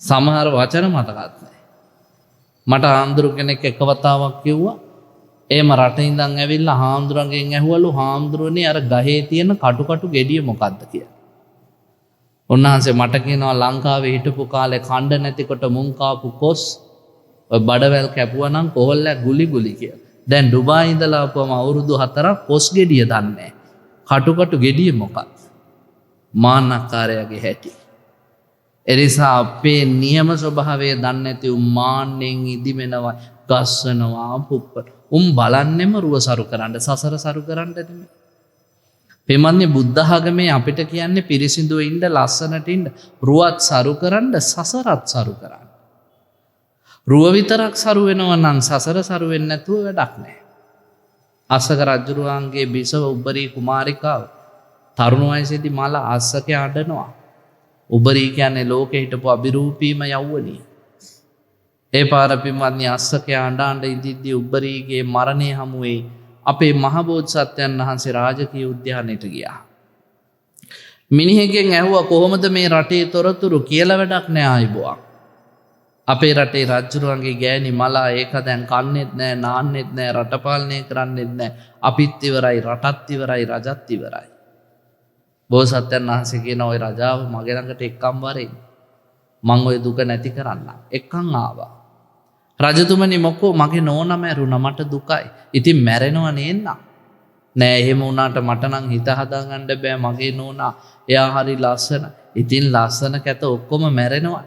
සමහර වචන මතකත් නැහැ. මට හාමුදුරු කෙනෙක් එක වතාවක් කිව්වා එහෙම රට ඉඳන් ඇවිල්ලා හාමුදුරන්ගෙන් ඇහුවලු හාමුදුරනේ අර ගහේ තියෙන කටු ගෙඩිය මොකද්ද කියලා. උන්වහන්සේ මට කියනවා ලංකාවේ හිටපු කාලේ කණ්ඩ නැතිකොට මුං කාපු කොස් ඔය බඩවැල් කැපුවා නම් කොහොල්ල ගුලි කියලා. දැන් ඩුබායි ඉඳලා ආපුවම අවුරුදු 4ක් කොස් ගෙඩිය දන්නේ නැහැ. කටු ගෙඩිය මොකක්ද? මාන්නකාරයාගේ හැටි. එනිසා අපේ නියම ස්වභාවය දන්නේ නැති මාන්නෙන් ඉදිමෙනවා, ගස්සනවා, පුප්පට. බලන්නෙම රුව සරු කරන්න, සසර සරු කරන්න නෙමෙයි. පෙමන්නේ බුද්ධ ආගමේ අපිට කියන්නේ පිරිසිදුව ඉන්න, ලස්සනට ඉන්න, රුවත් සරු කරන්න, සසරත් සරු කරන්න. රුව විතරක් සරු වෙනවා නම් සසර සරු වෙන්නේ නැතුව වැඩක් නැහැ. අස්සක රජුරුවන්ගේ බිසව උබරී කුමාරිකාව තරුණ වයසේදී මල අස්සක අඬනවා. උබරී කියන්නේ ලෝකෙ හිටපු අබිරූපීම යෞවනිය. ඒ පාර පින්වත්නි අස්සක අඬ ඉඳිද්දී උබරීගේ මරණය හමුවේ අපේ මහබෝධිසත්වයන් වහන්සේ රාජකීය උද්‍යානයට ගියා. මිනිහෙක්ගෙන් ඇහුවා කොහොමද මේ රටේ තොරතුරු කියලා වැඩක් නෑ ආයිබුවක්. අපේ රටේ රජුරුවන්ගේ ගෑණි මලා ඒක දැන් කන්නේත් නෑ, නාන්නෙත් නෑ, රට පාලනය කරන්නෙත් නෑ. අපිත් ඉවරයි, රටත් ඉවරයි, රජත් ඉවරයි. බෝසත්යන් වහන්සේ කියන ওই රජාව මගේ ළඟට එක්කම් වරෙන් මං ඔය දුක නැති කරන්න. එක්කන් ආවා. රජතුමනි මොකෝ මගේ නෝනා මැරුණා මට දුකයි. ඉතින් මැරෙනව නේන්න. නෑ එහෙම වුණාට මට නම් හිත හදාගන්න බෑ මගේ නෝනා. එයා හරි ලස්සන. ඉතින් ලස්සන කැත ඔක්කොම මැරෙනවා.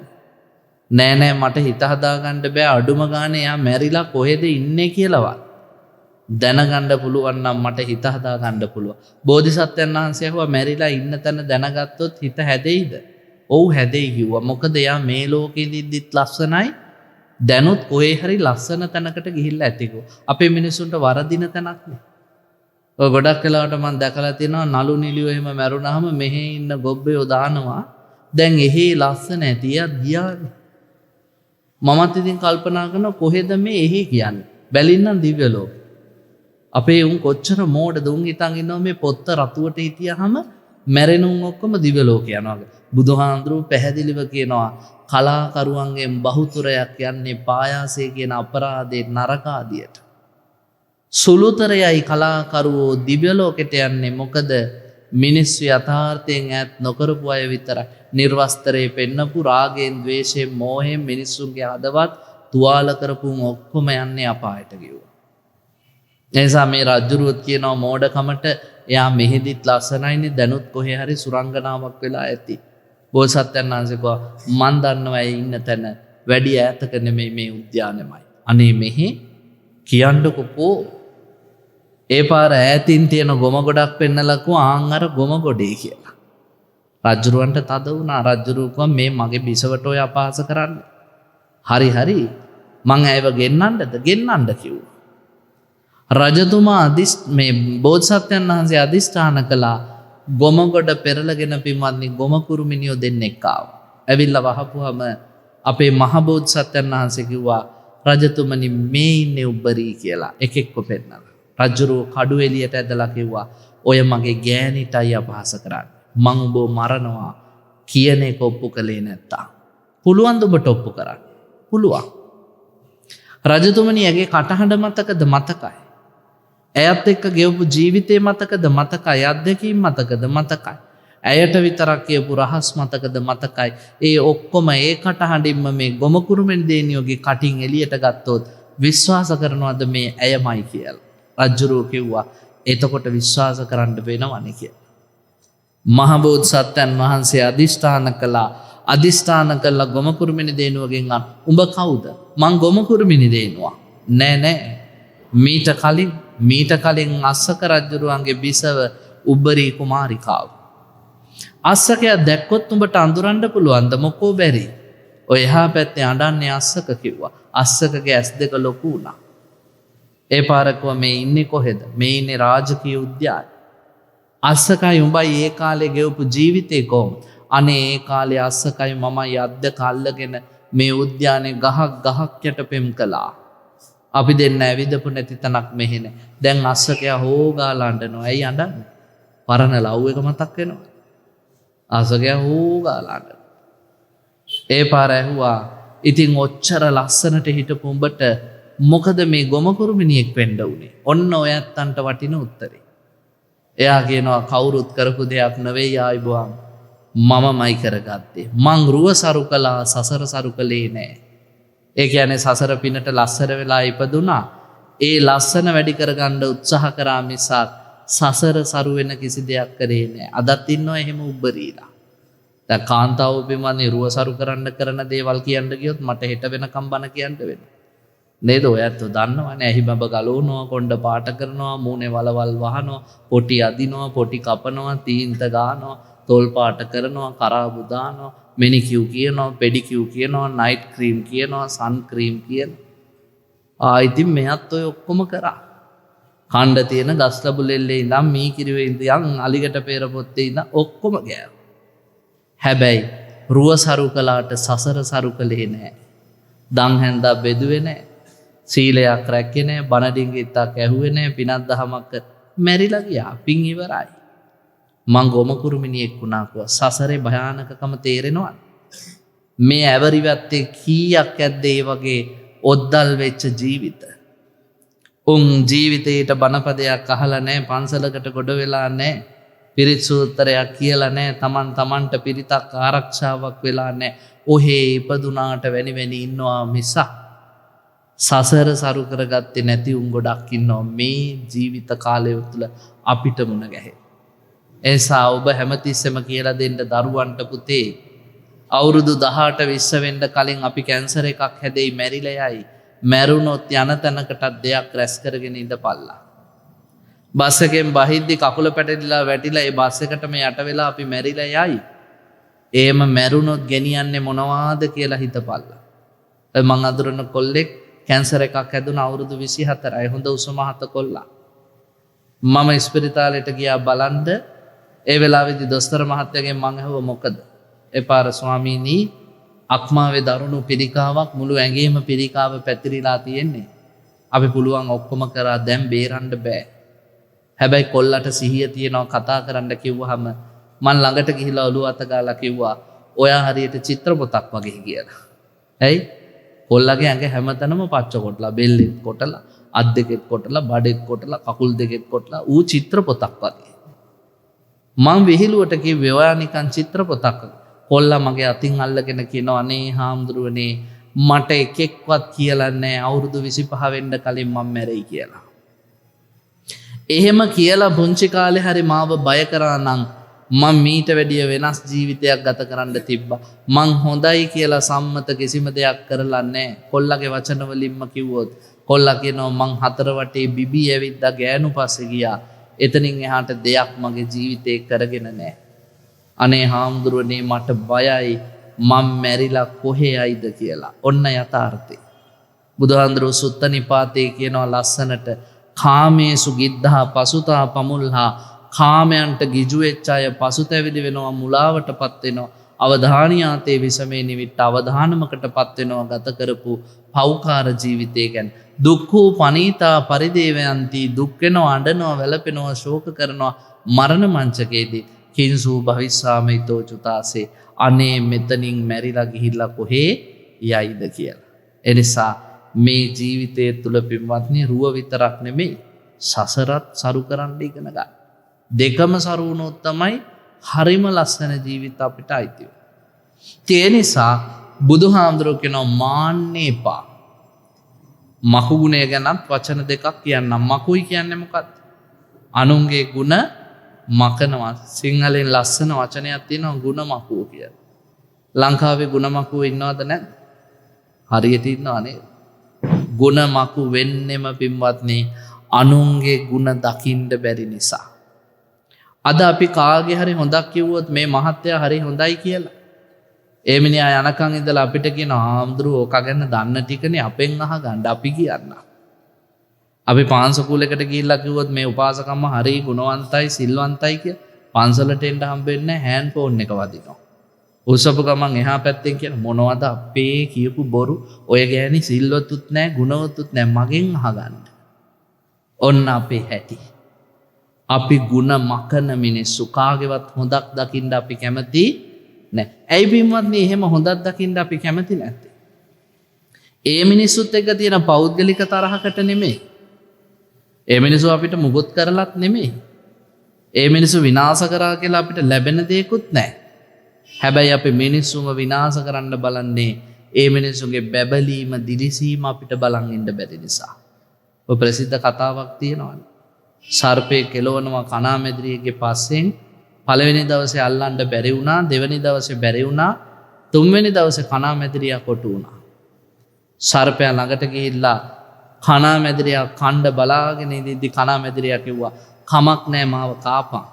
නෑ නෑ මට හිත හදාගන්න බෑ අඩුම ගානේ එයා මැරිලා කොහෙද ඉන්නේ කියලාවත් දැනගන්න පුළුවන් නම් මට හිත හදාගන්න පුළුවන්. බෝධිසත්වයන් වහන්සේ ඇහුවා මැරිලා ඉන්න තැන දැනගත්තොත් හිත හැදෙයිද? ඔව් හැදෙයි කිව්වා. මොකද එයා මේ ලෝකෙදිත් ලස්සනයි. දැනුත් කොහේ හරි ලස්සන තැනකට ගිහිල්ලා ඇතිකෝ. අපේ මිනිසුන්ට වරදින තැනක් නේ. ඔය ගොඩක් වෙලාවට මම දැකලා තියෙනවා නලු නිලියෝ එහෙම මැරුණාම මෙහි ඉන්න ගොබ්බයෝ දානවා. දැන් එහි ලස්සන ඇතියක් ගියානේ. මමත් ඉතින් කල්පනා කරනවා කොහෙද මේ එහි කියන්නේ? බැලින්නම් දිව්‍ය ලෝකෙ. අපේ උන් කොච්චර මෝඩද උන් හිතන් ඉන්නවා මේ පොත්ත රතුවට හිටියාම මැරෙන උන් ඔක්කොම දිව්‍ය ලෝකේ යනවා. බුදුහාඳුරු පැහැදිලිව කියනවා කලාකරුවන්ගෙන් බහුතරයක් යන්නේ පායාසය කියන අපරාධේ නරකාදියට. සුළුතරයයි කලාකරුවෝ දිව්‍ය ලෝකෙට යන්නේ මොකද මිනිස්සු යථාර්ථයෙන් ඈත් නොකරපු අය විතරයි. නිර්වස්තරේ පෙන්නපු රාගයෙන් ද්වේෂයෙන් මෝහයෙන් මිනිස්සුන්ගේ හදවත් තුවාල කරපු ඔක්කොම යන්නේ අපායට කිව්වා. එනිසා මේ රජුරුවත් කියනවා මෝඩකමට එයා මෙහෙදිත් ලස්සනයිනේ දැනුත් කොහේ හරි සුරංගනාවක් වෙලා ඇති. බෝසත්යන් වහන්සේ කිව්වා මන් දන්නවා ඒ ඉන්න තැන වැඩි ඈතක නෙමෙයි මේ උද්‍යානෙමයි. අනේ මෙහි කියන්නකෝ ඒ පාර ඈතින් තියෙන ගොම ගොඩක් පෙන්නලා කිව්වා ආන් අර ගොම ගොඩේ කියලා. රජුරවන්ට තද වුණා. රජුරුව කිව්වා මේ මගේ බිසවට ඔය අපහාස කරන්නේ. හරි හරි මං ඇයව ගෙන්නන්නද? ගෙන්නන්න කිව්වා. රජතුමා මේ බෝධිසත්වයන් වහන්සේ අධිෂ්ඨාන කළා ගොම ගොඩ පෙරලගෙන පින්වත්නි ගොම කුරුමිනියෝ දෙන්නෙක් ආවා. ඇවිල්ලා වහපුවම අපේ මහ බෝධිසත්වයන් වහන්සේ කිව්වා රජතුමනි මේ ඉන්නේ උබ්බරී කියලා එකෙක්ව පෙන්නලා. රජුරෝ කඩු එළියට ඇදලා කිව්වා ඔය මගේ ගෑණිටයි අපහාස කරන්නේ. මං ඔබ මරනවා කියන එක ඔප්පු කළේ නැත්තම්. පුළුවන් ද ඔබට ඔප්පු කරන්න? පුළුවන්. රජතුමනි යගේ කටහඬ මතකද? මතකයි. ඇයත් එක්ක ගෙවපු ජීවිතේ මතකද? මතකයි. අත්දැකීම් මතකද? මතකයි. ඇයට විතරක් කියපු රහස් මතකද? මතකයි. ඒ ඔක්කොම ඒ කටහඬින්ම මේ ගොම කුරුමෙන් දේනියෝගේ කටින් එළියට ගත්තොත් විශ්වාස කරනවද මේ ඇයමයි කියලා? රජුරෝ කිව්වා එතකොට විශ්වාස කරන්න වෙනවනේ කියලා. මහ බෝධිසත්වයන් වහන්සේ අධිෂ්ඨාන කළා. අධිෂ්ඨාන කළා ගොම කුරුමිනි දේනුවගෙන් උඹ කවුද? මං ගොම කුරුමිනි දේනුවා. නෑ මීට කලින් අස්සක රජුරුවන්ගේ බිසව උබ්බරී කුමාරිකාව. අස්සකයා දැක්කොත් උඹට අඳුරන්න පුළුවන්ද? මොකෝ බැරි. ඔය එහා පැත්තේ අඬන්නේ අස්සක කිව්වා. අස්සකගේ ඇස් දෙක ලොකු වුණා. ඒ පාරකව මේ ඉන්නේ කොහෙද? මේ ඉන්නේ රාජකීය උද්‍යානයේ. අස්සකයි උඹයි ඒ කාලේ ගෙවපු ජීවිතේ කොහොමද? අනේ ඒ කාලේ අස්සකයි මමයි අද්ද කල්ලගෙන මේ උද්‍යානයේ ගහක් යට පෙම් කළා. අපි දෙන්න ඇවිදපු නැති තනක් මෙහෙ නෑ. දැන් අස්සකයා හොගාලා අඬනවා. ඇයි අඬන්නේ? පරණ ලව් එක මතක් වෙනවා. අස්සකයා හොගාලා අඬනවා. ඒ පාර ඇහුවා ඉතින් ඔච්චර ලස්සනට හිටපු උඹට මොකද මේ ගොම කුරුමිනියෙක් වෙන්න උනේ? ඔන්න ඔයත්තන්ට වටින උත්තරේ. එයා කියනවා කවුරුත් කරපු දෙයක් නෙවෙයි ආයිබුවන් මමමයි කරගත්තේ. මං රුව සරු කළා සසර සරු කළේ නෑ. ඒ කියන්නේ සසර පිනට ලස්සන වෙලා ඉපදුනා. ඒ ලස්සන වැඩි කරගන්න උත්සාහ කරා මිසක් සසර සරු වෙන කිසි දෙයක් කරේ නෑ. අදත් ඉන්නවා එහෙම උබ්බරීලා. දැන් කාන්තාව පින්වත්නි රුව සරු කරන්න කරන දේවල් කියන්න ගියොත් මට හෙට වෙනකම් බන කියන්න වෙනවා. නේද? ඔයත් දන්නවනේ ඇහි බබ ගලවනවා, කොණ්ඩ පාට කරනවා, මූණේ වලවල් වහනවා, පොටි අදිනවා, පොටි කපනවා, තීන්ත ගානවා, තොල් පාට කරනවා, කරාබු දානවා, මෙනිකියු කියනවා, පෙඩිකියු කියනවා, නයිට් ක්‍රීම් කියනවා, සන් ක්‍රීම් කියනවා. ඉතින් මෙයත් ඔය ඔක්කොම කරා. කණ්ඩ තියෙන ගස්ලබුලෙල්ලේ ඉඳන් මීකිරිවේ ඉඳන් අලිගට පෙර පොත්තේ ඉඳන් ඔක්කොම ගෑවා. හැබැයි රුව සරු කළාට සසර සරු කළේ නෑ. දන් හැන්දා බෙදුවේ නෑ. සීලයක් රැක්කේ නෑ. බණ ඩිංගිත්තක් ඇහුවේ නෑ. පිනක් දහමක් මැරිලා ගියා. පින් ඉවරයි. මං ගොම කුරුමිනියෙක් වුණා කිව්වා. සසරේ භයානකකම තේරෙනවද? මේ ඇවරිවත්තේ කීයක් ඇද්ද ඒ වගේ ඔද්දල් වෙච්ච ජීවිත. උන් ජීවිතේට බණපදයක් අහලා නෑ. පන්සලකට ගොඩ වෙලා නෑ. පිරිත් සූත්‍රයක් කියලා නැහැ. තමන්ට පිරිතක් ආරක්ෂාවක් වෙලා නැහැ. ඔහේ ඉපදුනාට වැනි ඉන්නවා මිසක් සසර සරු කරගත්තේ නැති උන් ගොඩක් ඉන්නවා මේ ජීවිත කාලය තුළ අපිට මුණ ගැහෙන. එසා ඔබ හැමතිස්සෙම කියලා දෙන්න දරුවන්ට පුතේ අවුරුදු 18 20 වෙන්න කලින් අපි කැන්සර් එකක් හැදෙයි මැරිලා යයි. මැරුණොත් යන තැනකටත් දෙයක් රැස් කරගෙන ඉඳපල්ලා. බස් එකෙන් බහිද්දි කකුල පැටලිලා වැටිලා ඒ බස් එකටම යට වෙලා අපි මැරිලා යයි. එහෙම මැරුණොත් ගෙනියන්නේ මොනවාද කියලා හිතපල්ලා. මං අඳුරන කොල්ලෙක් කැන්සර් එකක් හැදුන අවුරුදු 24යි. හොඳ උස මහත කොල්ලා. මම ඉස්පිරිතාලෙට ගියා බලන්න. ඒ වෙලාවේදී දොස්තර මහත්තයාගෙන් මං අහුවා මොකද? ඒ පාර ස්වාමීනි අක්මාවේ දරුණු පිළිකාවක් මුළු ඇඟේම පිළිකාව පැතිරිලා තියෙන්නේ. අපි පුළුවන් ඔක්කොම කරා දැන් බේරන්න බෑ. හැබැයි කොල්ලට සිහිය තියෙනවා කතා කරන්න කිව්වහම මං ළඟට ගිහිලා ඔළුව අත ගාලා කිව්වා ඔයා හරියට චිත්‍ර පොතක් වගේ කියලා. ඇයි? කොල්ලගේ ඇඟ හැමතැනම පච්ච කොටලා බෙල්ලෙත් කොටලා අත් දෙකෙත් කොටලා බඩෙත් කොටලා කකුල් දෙකෙත් කොටලා ඌ චිත්‍ර පොතක් වගේ. මං විහිළුවට කිව්වේ ඔයා නිකන් චිත්‍ර පොතක්. කොල්ලා මගේ අතින් අල්ලගෙන කියනවා අනේ හාමුදුරුවනේ මට එකෙක්වත් කියලා නැහැ අවුරුදු 25 වෙන්න කලින් මම මැරෙයි කියලා. එහෙම කියලා පුංචි කාලේ හරි මාව බය කරා නම් මම මීට වැඩිය වෙනස් ජීවිතයක් ගත කරන්න තිබ්බා. මං හොඳයි කියලා සම්මත කිසිම දෙයක් කරලා නැහැ. කොල්ලගේ වචන වලින්ම කිව්වොත් කොල්ලා කියනවා මං හතර වටේ බිබී ඇවිද්දා ගෑනු පස්සේ ගියා. එතනින් එහාට දෙයක් මගේ ජීවිතේ කරගෙන නැහැ. අනේ හාමුදුරුවනේ මට බයයි මම මැරිලා කොහේ යයිද කියලා. ඔන්න යථාර්ථය. බුදුහාඳුරු සුත්ත නිපාතේ කියනවා ලස්සනට කාමේසු ගිද්ධා පසුතා පමුල්හා කාමයන්ට ගිජු වෙච්ච අය පසුතැවිලි වෙනවා මුලාවටපත් වෙනවා අවධානියාතේ විසමේ නිවිට අවධානමකටපත් වෙනවා ගත කරපු පෞකාර ජීවිතය ගැන දුක්ඛෝ පනීතා පරිදේවයන්ති දුක් වෙනවා අඬනවා වැළපෙනවා ශෝක කරනවා මරණ මංචකයේදී කිංසු භවිස්සාමිතෝ චුතාසේ අනේ මෙතනින් මැරිලා ගිහිල්ලා කොහේ යයිද කියලා. එනිසා මේ ජීවිතය තුළ පින්වත්නි රුව විතරක් නෙමෙයි සසරත් සරු කරන්න ඉගෙන ගන්න. දෙකම සරු වුණොත් තමයි හරිම ලස්සන ජීවිත අපිට අයිති වෙන්නේ. ඒ නිසා බුදුහාමුදුරුවෝ කියනවා මාන්නේ එපා. මකු ගුණය ගැනත් වචන දෙකක් කියන්නම්. මකුයි කියන්නේ මොකක්ද? අනුන්ගේ ගුණ මකනවා. සිංහලෙන් ලස්සන වචනයක් තියෙනවා ගුණ මකුව කියලා. ලංකාවේ ගුණ මකුව ඉන්නවද නැද්ද? හරියට ඉන්නව නේද? ගුණ මකු වෙන්නෙම පින්වත්නි අනුන්ගේ ගුණ දකින්න බැරි නිසා. අද අපි කාගේ හරි හොඳක් කිව්වොත් මේ මහත්තයා හරි හොඳයි කියලා. ඒ මිනිහා යනකන් ඉඳලා අපිට කියන හාමුදුරුවෝ ඕක ගැන දන්න ටිකනේ අපෙන් අහගන්න අපි කියන්න. අපි පාන්සකුලයකට ගිහිල්ලා කිව්වොත් මේ උපාසකම්ම හරි ගුණවන්තයි සිල්වන්තයි කියලා පන්සලට එන්න හම්බෙන්නේ හෑන්ඩ් ෆෝන් එක වදිනවා. උසපු ගමන් එහා පැත්තෙන් කියන මොනවද අපේ කියපු බොරු ඔය ගෑණි සිල්වතුත් නැහැ ගුණවතුත් නැහැ මගෙන් අහගන්න. ඔන්න අපේ හැටි. අපි ගුණ මකන මිනිස්සු කාගේවත් හොඳක් දකින්න අපි කැමති නැහැ. ඇයි බින්වත්නි එහෙම හොඳක් දකින්න අපි කැමති නැත්තේ? ඒ මිනිස්සුත් එක්ක තියෙන පෞද්ගලික තරහකට නෙමෙයි. ඒ මිනිස්සු අපිට මුගොත් කරලත් නෙමෙයි. ඒ මිනිස්සු විනාශ කරා කියලා අපිට ලැබෙන දෙයක්වත් නැහැ. හැබැයි අපි මිනිස්සුම විනාශ කරන්න බලන්නේ ඒ මිනිස්සුගේ බැබලීම දිලිසීම අපිට බලන් ඉන්න බැරි නිසා. ඔය ප්‍රසිද්ධ කතාවක් තියෙනවානේ. සර්පේ කෙලවනවා කණාමැදිරියගේ පස්සෙන් පළවෙනි දවසේ අල්ලන්න බැරි වුණා, දෙවෙනි දවසේ බැරි වුණා, තුන්වෙනි දවසේ කණාමැදිරියා කොටු වුණා. සර්පයා ළඟට ගිහිල්ලා කණාමැදිරියා කණ්ඩ බලාගෙන ඉඳිද්දි කණාමැදිරියා කිව්වා කමක් නැහැ මාව කාපන්.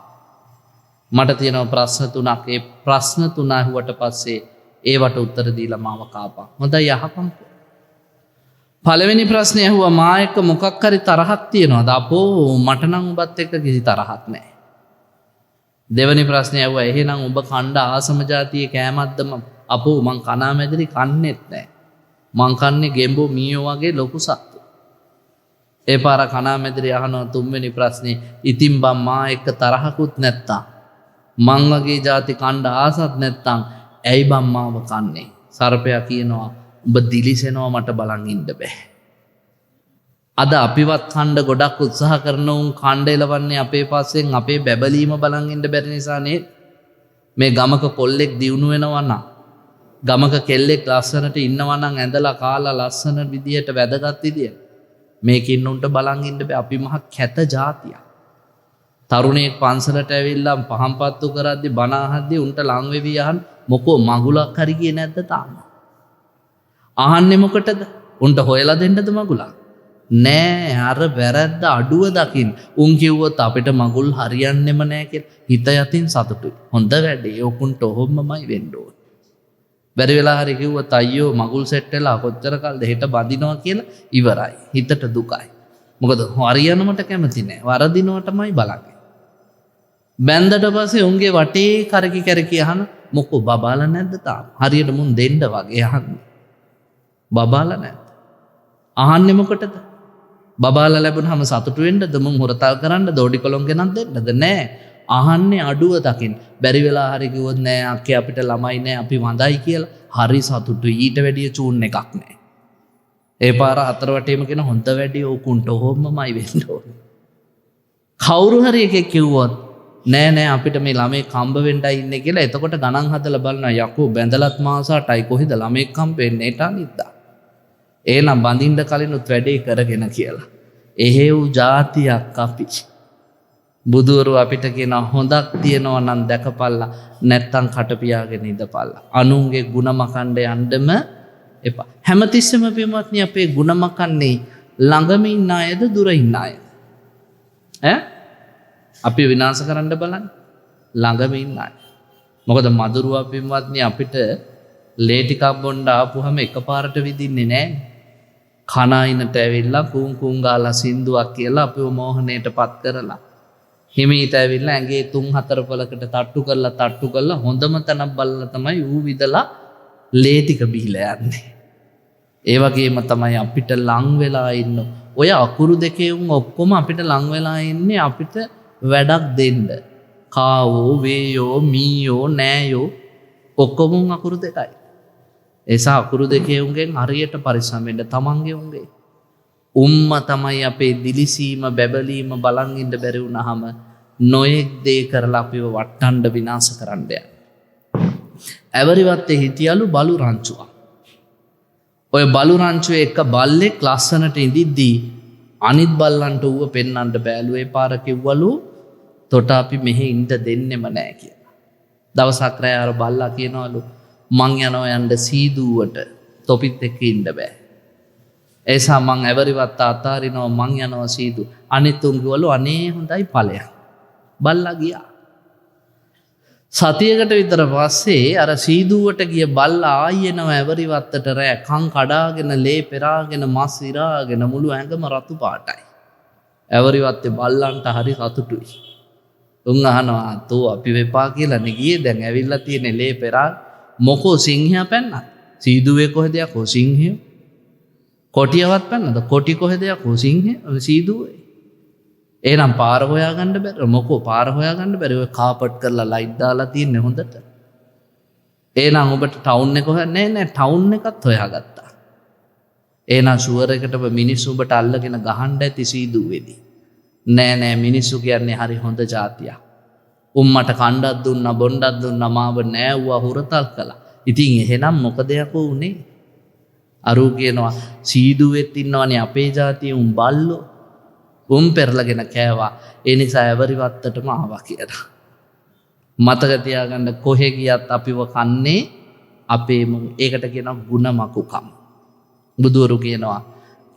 මට තියෙනවා ප්‍රශ්න තුනක්. ඒ ප්‍රශ්න තුන අහුවට පස්සේ ඒවට උත්තර දීලා මාව කාපන්. හොඳයි අහපන්කෝ. පළවෙනි ප්‍රශ්නේ ඇහුවා මා එක්ක මොකක් හරි තරහක් තියනවද? අපෝ මට නම් ඔබත් එක්ක කිසි තරහක් නැහැ. දෙවෙනි ප්‍රශ්නේ ඇහුවා එහෙනම් ඔබ කණ්ඩ ආසම જાතියේ කෑමක්ද? අපෝ මං කණාමැදිරි කන්නේත් නැහැ. මං කන්නේ ගෙම්බෝ මීයෝ වගේ ලොකු සත්තු. ඒ පාර කණාමැදිරි අහනවා තුන්වෙනි ප්‍රශ්නේ ඉතින් බං මා එක්ක තරහකුත් නැත්තම් මං වගේ જાති කණ්ඩ ආසත් නැත්තම් ඇයි බං මාව කන්නේ? සර්පයා කියනවා උඹ දිලිසෙනවා මට බලන් ඉන්න බෑ. අද අපිවත් කණ්ඩ ගොඩක් උත්සාහ කරන උන් කණ්ඩ එලවන්නේ අපේ පස්සෙන් අපේ බැබලීම බලන් ඉන්න බැරි නිසානේ. මේ ගමක කොල්ලෙක් දියුණු වෙනවා නම්, ගමක කෙල්ලෙක් ලස්සනට ඉන්නවා නම් ඇඳලා කාලා ලස්සන විදියට වැදගත් විදියට මේකින් උන්ට බලන් ඉන්න බෑ. අපි මහ කැත జాතියක්. තරුණයෙක් පන්සලට ඇවිල්ලා පහන් පත්තු කරද්දි බණ අහද්දි උන්ට ලං වෙවි අහන්න මොකෝ මගුලක් හරි ගියේ නැද්ද තාම? අහන්නේ මොකටද? උන්ට හොයලා දෙන්නද මගුලක්? නෑ, අර වැරද්ද අඩුව දකින්න. උන් කිව්වොත් අපිට මගුල් හරියන්නෙම නෑ කියලා හිත යතින් සතුටුයි. හොඳ වැඩේ. ඔකුන්ට ඔහොමමයි වෙන්න ඕන. බැරි වෙලා හරි කිව්වොත් අයියෝ මගුල් සෙට් වෙලා කොච්චර කල්ද හෙට බඳිනවා කියලා ඉවරයි. හිතට දුකයි. මොකද හරියනමට කැමති නෑ. වරදිනවටමයි බලන්නේ. බැන්දට පස්සේ උන්ගේ වටේ කරකි කරකි අහන මොකෝ බබාලා නැද්ද තාම? හරියට මුන් දෙන්න වගේ අහන්නේ. බබාලා නැද්ද? අහන්නේ මොකටද? බබාලා ලැබුණාම සතුටු වෙන්නද? මුන් හොරතල් කරන්නද? දෝඩි කොලොන් ගෙනත් දෙන්නද? නෑ. අහන්නේ අඩුව දකින්න. බැරි වෙලා හරි කිව්වොත් නෑ අක්කේ අපිට ළමයි නෑ අපි වඳයි කියලා හරි සතුටුයි. ඊට වැඩිය චූන් එකක් නෑ. ඒ පාර හතර වටේම කියන හොඳ වැඩි ඕකුන්ට ඔහොමමයි වෙන්න ඕනේ. කවුරු හරි එකෙක් කිව්වොත් නෑ නෑ අපිට මේ ළමේ කම්බ වෙන්නයි ඉන්නේ කියලා එතකොට ගණන් හදලා බලනවා යකෝ බැඳලත් මාස 8යි කොහෙද ළමේ කම්බ වෙන්නේ ඊට අනිද්දා. එහෙනම් බඳින්න කලිනුත් වැඩේ කරගෙන කියලා. එහෙව් જાතියක් අපි. බුදුවරු අපිට කියන හොඳක් තියනවා නම් දැකපල්ලා නැත්තම් කට පියාගෙන ඉඳපල්ලා. අනුන්ගේ ಗುಣ මකන්න යන්නම එපා. හැමතිස්සෙම පින්වත්නි අපේ ಗುಣ මකන්නේ ළඟම ඉන්න අයද දුර ඉන්න අයද? අපි විනාශ කරන්න බලන්න ළඟම ඉන්න අය. මොකද මදුරුවා පින්වත්නි අපිට ලේ ටිකක් බොන්න ආපුවම එකපාරට විදින්නේ නැහැ. කන අයිනට ඇවිල්ලා කුම් කුම් ගාලා සින්දුවක් කියලා අපිව මෝහණයටපත් කරලා හිමීට ඇවිල්ලා ඇඟේ 3-4 පළකට තට්ටු කරලා හොඳම තැනක් බලලා තමයි ඌ විදලා ලේ ටික බීලා යන්නේ. ඒ වගේම තමයි අපිට ලං වෙලා ඉන්න ඔය අකුරු දෙකේ උන් ඔක්කොම අපිට ලං වෙලා ඉන්නේ අපිට වැඩක් දෙන්න. කාවෝ වේයෝ මීයෝ නෑයෝ ඔක්කොම අකුරු දෙකයි. ඒසා අකුරු දෙකේ උන්ගෙන් හරියට පරිස්සම් වෙන්න තමන්ගේ උන්ගේ. උම්ම තමයි අපේ දිලිසීම බැබලීම බලන් ඉන්න බැරි වුණාම නොයෙක් දේ කරලා අපිව වට්ටන්න විනාශ කරන්න යනවා. ඇවරිවත්තේ හිටියලු බලු රංචුවක්. ඔය බලු රංචුවේ එක බල්ලෙක් ලස්සනට ඉඳිද්දී අනිත් බල්ලන්ට ඌව පෙන්වන්න බෑලු. ඒ පාර කිව්වලු තොට අපි මෙහෙ ඉන්න දෙන්නෙම නෑ කියලා. දවසක් රෑ අර බල්ලා කියනවලු මං යනවා යන්න සීදුවට තොපිත් එක්ක ඉන්න බෑ. ඒසා මං ඇවරිවත් අතාරිනවා මං යනවා සීදු. අනිත් උන් කිව්වලු අනේ හොඳයි ඵලයක්. බල්ලා ගියා. සතියකට විතර පස්සේ අර සීදුවට ගිය බල්ලා ආයෙනව ඇවරිවත්තට රෑ කන් කඩාගෙන ලේ පෙරාගෙන මස් ඉරාගෙන මුළු ඇඟම රතු පාටයි. ඇවරිවත්තේ බල්ලන්ට හරි සතුටුයි. උන් අහනවා තෝ අපි වෙපා කියලා නේ ගියේ දැන් ඇවිල්ලා තියෙන ලේ පෙරා මොකෝ සිංහයා පැන්නත් සීදුවේ කොහෙද යකෝ සිංහය කොටියවත් පැන්නද කොටි කොහෙද යකෝ සිංහය සීදුවේ එහෙනම් පාර හොයාගන්න බැර මොකෝ පාර හොයාගන්න බැරි ඔය කාපට් කරලා ලයිට් දාලා තියන්නේ හොඳට එහෙනම් ඔබට ටවුන් එක හොයන්නේ නෑ ටවුන් එකත් හොයාගත්තා එහෙනම් ෂුවර් එකටම මිනිස්සු ඔබට අල්ලගෙන ගහන්න ඇති සීදුවේදී නෑ මිනිස්සු කියන්නේ හරි හොඳ જાතියක් උම්මට කණ්ඩක් දුන්නා බොණ්ඩක් දුන්නා මාව නෑවුවා හුරතල් කළා ඉතින් එහෙනම් මොකද යකෝ උනේ අරූ කියනවා සීදුවෙත් ඉන්නවනේ අපේ જાතිය උන් බල්ලෝ උන් පෙරලගෙන කෑවා ඒ නිසා ඇවරිවත්තටම ආවා කියලා මතක තියාගන්න කොහෙ ගියත් අපිව කන්නේ අපේ ඒකට කියනවා ಗುಣමකුකම් බුදුවරු කියනවා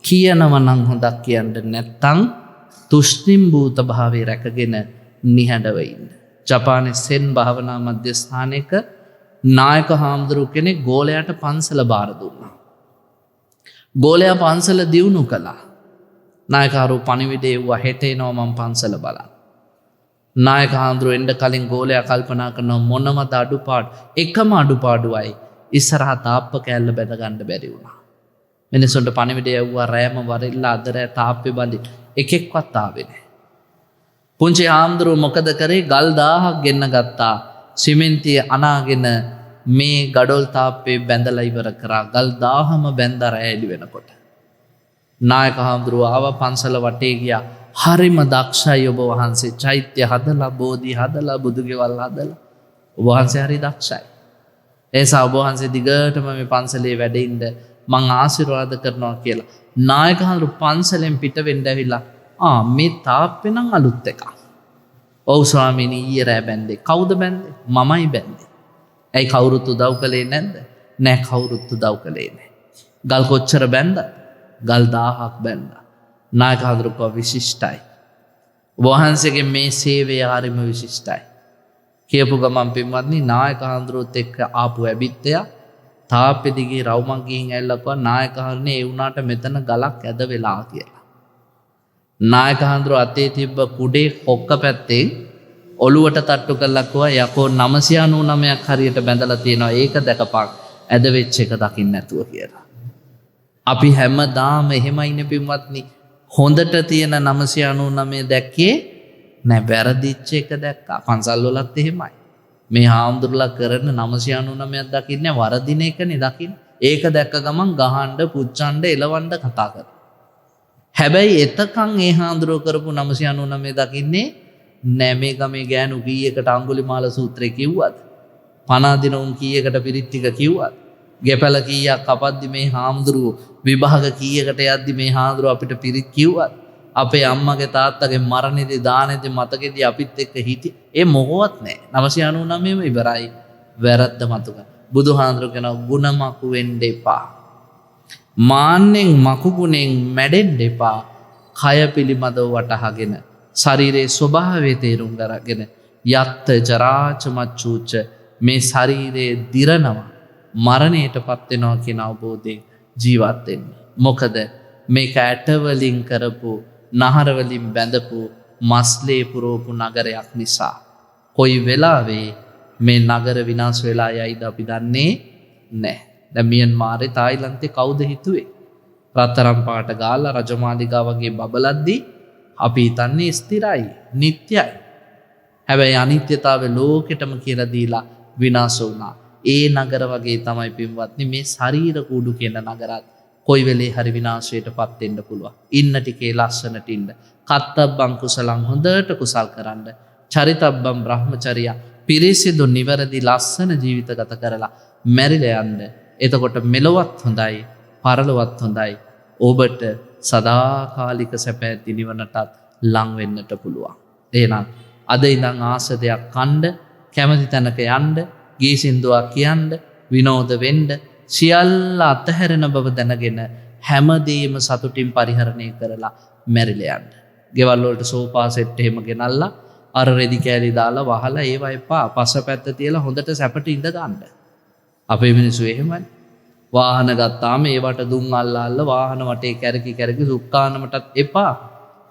කියනව නම් හොඳක් කියන්න නැත්තම් තුෂ්ණිම් භූත භාවයේ රැකගෙන නිහඬව ඉන්න ජපානයේ සෙන් භාවනා මධ්‍යස්ථානයක නායක හාමුදුරු කෙනෙක් ගෝලයාට පන්සල බාර දුන්නා. ගෝලයා පන්සල දියුණු කළා. නායකහරු පණිවිඩය එව්වා හෙට එනවා මම පන්සල බලන්න. නායක හාමුදුරු එන්න කලින් ගෝලයා කල්පනා කරනවා මොනවද අඩුපාඩු? එකම අඩුපාඩුවයි ඉස්සරහ තාප්ප කෑල්ල බැඳ ගන්න බැරි වුණා. මිනිස්සුන්ට පණිවිඩය එව්වා රෑම වරිල්ලා අද රෑ තාප්පේ බඳින්න. එකෙක්වත් ආවේ නැහැ. පුංචි හාමුදුරුව මොකද කරේ ගල් 1000ක් ගෙන්න ගත්තා සිමෙන්තිය අනාගෙන මේ ගඩොල් තාප්පේ බැඳලා ඉවර කරා ගල් 1000ම බැඳ රැ එළි වෙනකොට නායක හාමුදුරුව ආව පන්සල වටේ ගියා. හරිම දක්ෂයි ඔබ වහන්සේ. චෛත්‍ය හදලා, බෝධි හදලා, බුදුගෙවල් හදලා. ඔබ වහන්සේ හරි දක්ෂයි. ඒසා ඔබ වහන්සේ දිගටම මේ පන්සලේ වැඩ ඉන්න මං ආශිර්වාද කරනවා කියලා. නායක හාමුදුරුව පන්සලෙන් පිට වෙන්න ඇවිල්ලා මේ තාප්පේ නම් අලුත් එකක්. ඔව් ස්වාමීනි ඊයේ රෑ බැන්දේ. කවුද බැන්දේ? මමයි බැන්දේ. ඇයි කවුරුත් උදව් කළේ නැද්ද? නෑ කවුරුත් උදව් කළේ නෑ. ගල් කොච්චර බැන්දද? ගල් 1000ක් බැන්දා. නායක හාමුදුරුවෝ විශිෂ්ටයි. ඔබ වහන්සේගේ මේ සේවය හරිම විශිෂ්ටයි. කියපු ගමන් පින්වත්නි නායක හාමුදුරුවොත් එක්ක ආපු ඇබිත්තයා තාප්පේ දිගේ රවුමක් ගිහින් ඇවිල්ලා කිව්වා නායක හාමුදුරනේ ඒ වුණාට මෙතන ගලක් ඇද වෙලා කියලා. නායක හාමුදුරුවෝ අතේ තිබ්බ කුඩේ කොක්ක පැත්තේ ඔළුවට තට්ටු කරලා කිව්වා යකෝ 999ක් හරියට බැඳලා තියෙනවා ඒක දැකපන් ඇද වෙච්ච එක දකින්න නැතුව කියලා. අපි හැමදාම එහෙමයිනේ පින්වත්නි. හොඳට තියෙන 999 දැක්කේ නෑ වැරදිච්ච එක දැක්කා. පන්සල් වලත් එහෙමයි. මේ හාමුදුරුවෝ කරන 999ක් දකින්නේ වරදින එකනේ දකින්නේ. ඒක දැක්ක ගමන් ගහන්න, පුච්චන්න, එලවන්න කතා කරනවා. හැබැයි එතකන් ඒ හාමුදුරුවෝ කරපු 999 දකින්නේ නෑ මේ ගමේ ගෑනු කීයකට අඟුලිමාල සූත්‍රය කිව්වද? 50 දින උන් කීයකට පිරිත් ටික කිව්වද? ගෙපල කීයක් කපද්දි මේ හාමුදුරුවෝ විභාග කීයකට යද්දි මේ හාමුදුරුවෝ අපිට පිරිත් කිව්වද? අපේ අම්මගේ තාත්තගේ මරණෙදි දානෙදි මතකෙදි අපිත් එක්ක හිටියේ. ඒ මොකවත් නෑ. 999ම ඉවරයි. වැරද්ද මතක. බුදුහාමුදුරුවෝ කියනවා ಗುಣමකු වෙන්න එපා. මාන්නෙන් මකුගුණෙන් මැඩෙන්න එපා. කය පිළිමදව වටහාගෙන ශරීරයේ ස්වභාවය තේරුම් ගන්න. යත්ත ජරාච මච්චුච මේ ශරීරයේ දිරනවා මරණයටපත් වෙනවා කියන අවබෝධයෙන් ජීවත් වෙන්න. මොකද මේක ඇටවලින් කරපු නහර වලින් බැඳපු මස්ලේ පුරෝපු නගරයක් නිසා. කොයි වෙලාවේ මේ නගර විනාශ වෙලා යයිද අපි දන්නේ නැහැ. දැන් මියන්මාරේ තායිලන්තේ කවුද හිතුවේ? රත්තරන් පාට ගාලා රජමාලිගා වගේ බබලද්දී අපි හිතන්නේ ස්ථිරයි, නිට්ටයයි. හැබැයි අනිත්‍යතාවය ලෝකෙටම කියලා දීලා විනාශ වුණා. ඒ නගර වගේ තමයි පින්වත්නි මේ ශරීර කූඩු කියන නගරත් කොයි වෙලේ හරි විනාශයටපත් වෙන්න පුළුවන්. ඉන්න ටිකේ ලස්සනට ඉන්න. කත්තබ්බං කුසලං හොඳට කුසල් කරන්න. චරිතබ්බං බ්‍රහ්මචර්යා පිරිසිදු නිවැරදි ලස්සන ජීවිත ගත කරලා මැරිලා යන්න. එතකොට මෙලොවත් හොඳයි, පරලොවත් හොඳයි. ඔබට සදාකාලික සැප ඇති නිවනටත් ලං වෙන්නට පුළුවන්. එහෙනම් අද ඉඳන් ආස දෙයක් කන්න, කැමති තැනක යන්න, ගී සින්දුවක් කියන්න, විනෝද වෙන්න, සියල්ල අතහැරෙන බව දැනගෙන හැමදේම සතුටින් පරිහරණය කරලා මැරිලා යන්න. ගෙවල් වලට සෝෆා සෙට් එහෙම ගෙනල්ලා අර රෙදි කෑලි දාලා වහලා ඒවා එපා. පස්සපැත්ත තියලා හොඳට සැපට ඉඳ ගන්න. අපේ මිනිස්සු එහෙමයි. වාහන ගත්තාම ඒවට දුම් අල්ලලා වාහන වටේ කැරකි කැරකි සුක්කානමටත් එපා.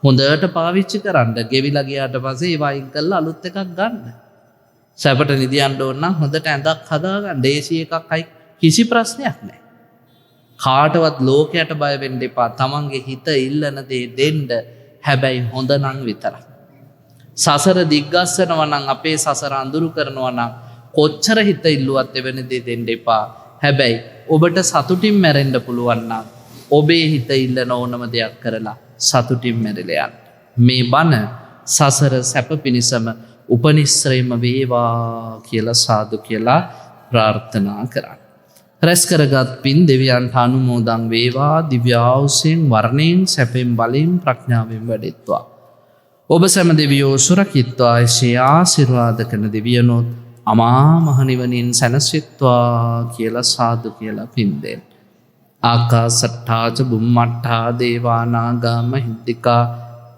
හොඳට පාවිච්චි කරන්න. ගෙවිලා ගියාට පස්සේ ඒවා අයින් කරලා අලුත් එකක් ගන්න. සැපට නිදියන්න ඕන නම් හොඳට ඇඳක් හදාගන්න. දේශී එකක් අයි කිසි ප්‍රශ්නයක් නැහැ. කාටවත් ලෝකයට බය වෙන්න එපා. තමන්ගේ හිත ඉල්ලන දේ දෙන්න. හැබැයි හොඳ නම් විතරයි. සසර දිග්ගස්සනවා නම් අපේ සසර අඳුරු කරනවා නම් කොච්චර හිත ඉල්ලුවත් එවැනි දේ දෙන්න එපා. හැබැයි ඔබට සතුටින් මැරෙන්න පුළුවන් නම් ඔබේ හිත ඉල්ලන ඕනම දෙයක් කරලා සතුටින් මැරිලා යන්න. මේ බණ සසර සැප පිණිසම උපනිශ්‍රයම වේවා කියලා සාදු කියලා ප්‍රාර්ථනා කරන්න. රැස් කරගත් පින් දෙවියන්ට අනුමෝදන් වේවා. දිව්‍යාවුසෙන් වර්ණයෙන් සැපෙන් බලෙන් ප්‍රඥාවෙන් වැඩෙත්වා. ඔබ සැම දෙවියෝ සුරකිත්වා. එසේ ආශිර්වාද කරන දෙවියනොත් අමා මහ නිවනින් සැනසෙත්වා කියලා සාදු කියලා පින් දෙන්න. ආකාසට්ඨා ච බුම්මට්ඨා දේවා නාග මහිද්దికා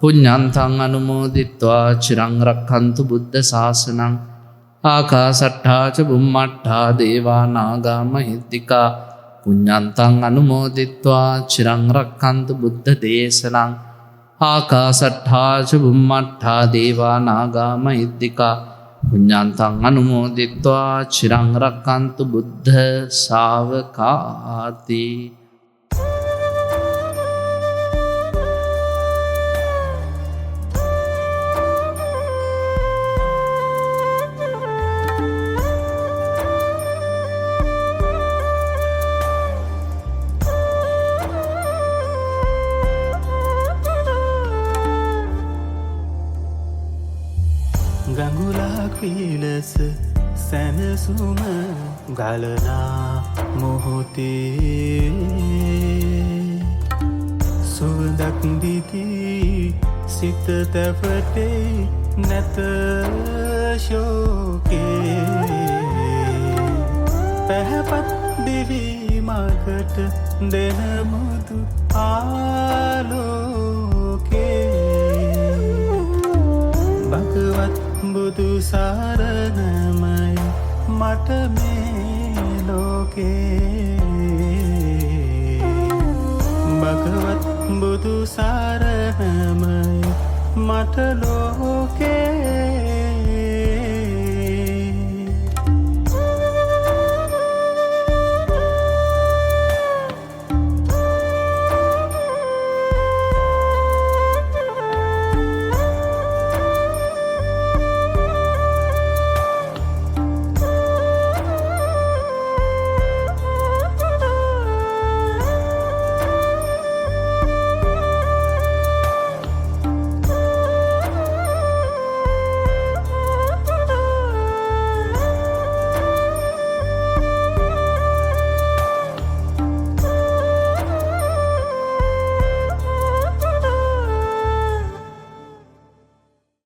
පුඤ්ඤන්තං අනුමෝදිත්වා චිරං රක්ඛන්තු බුද්ධ ශාසනං. ආකාසට්ඨා ච බුම්මට්ඨා දේවා නාග මහිද්దికා පුඤ්ඤන්තං අනුමෝදිත්වා චිරං රක්ඛන්තු බුද්ධ දේශනං. ආකාසට්ඨා ච බුම්මට්ඨා දේවා නාග මහිද්దికා පුඤ්ඤන්තං අනුමෝදිත්වා චිරං රක්ඛන්තු බුද්ධ ශාවකාති. විලස සැනසුම ගලනා මොහොතේ සුවඳක් දිදී සිත තැවටේ නැත ශෝකේ පැහැපත් දිවි මකට දෙන මුදු ආලෝකේ භගවත් බුදු සරණමයි මට මේ ලෝකේ භගවත් බුදු සරණමයි මට ලෝකේ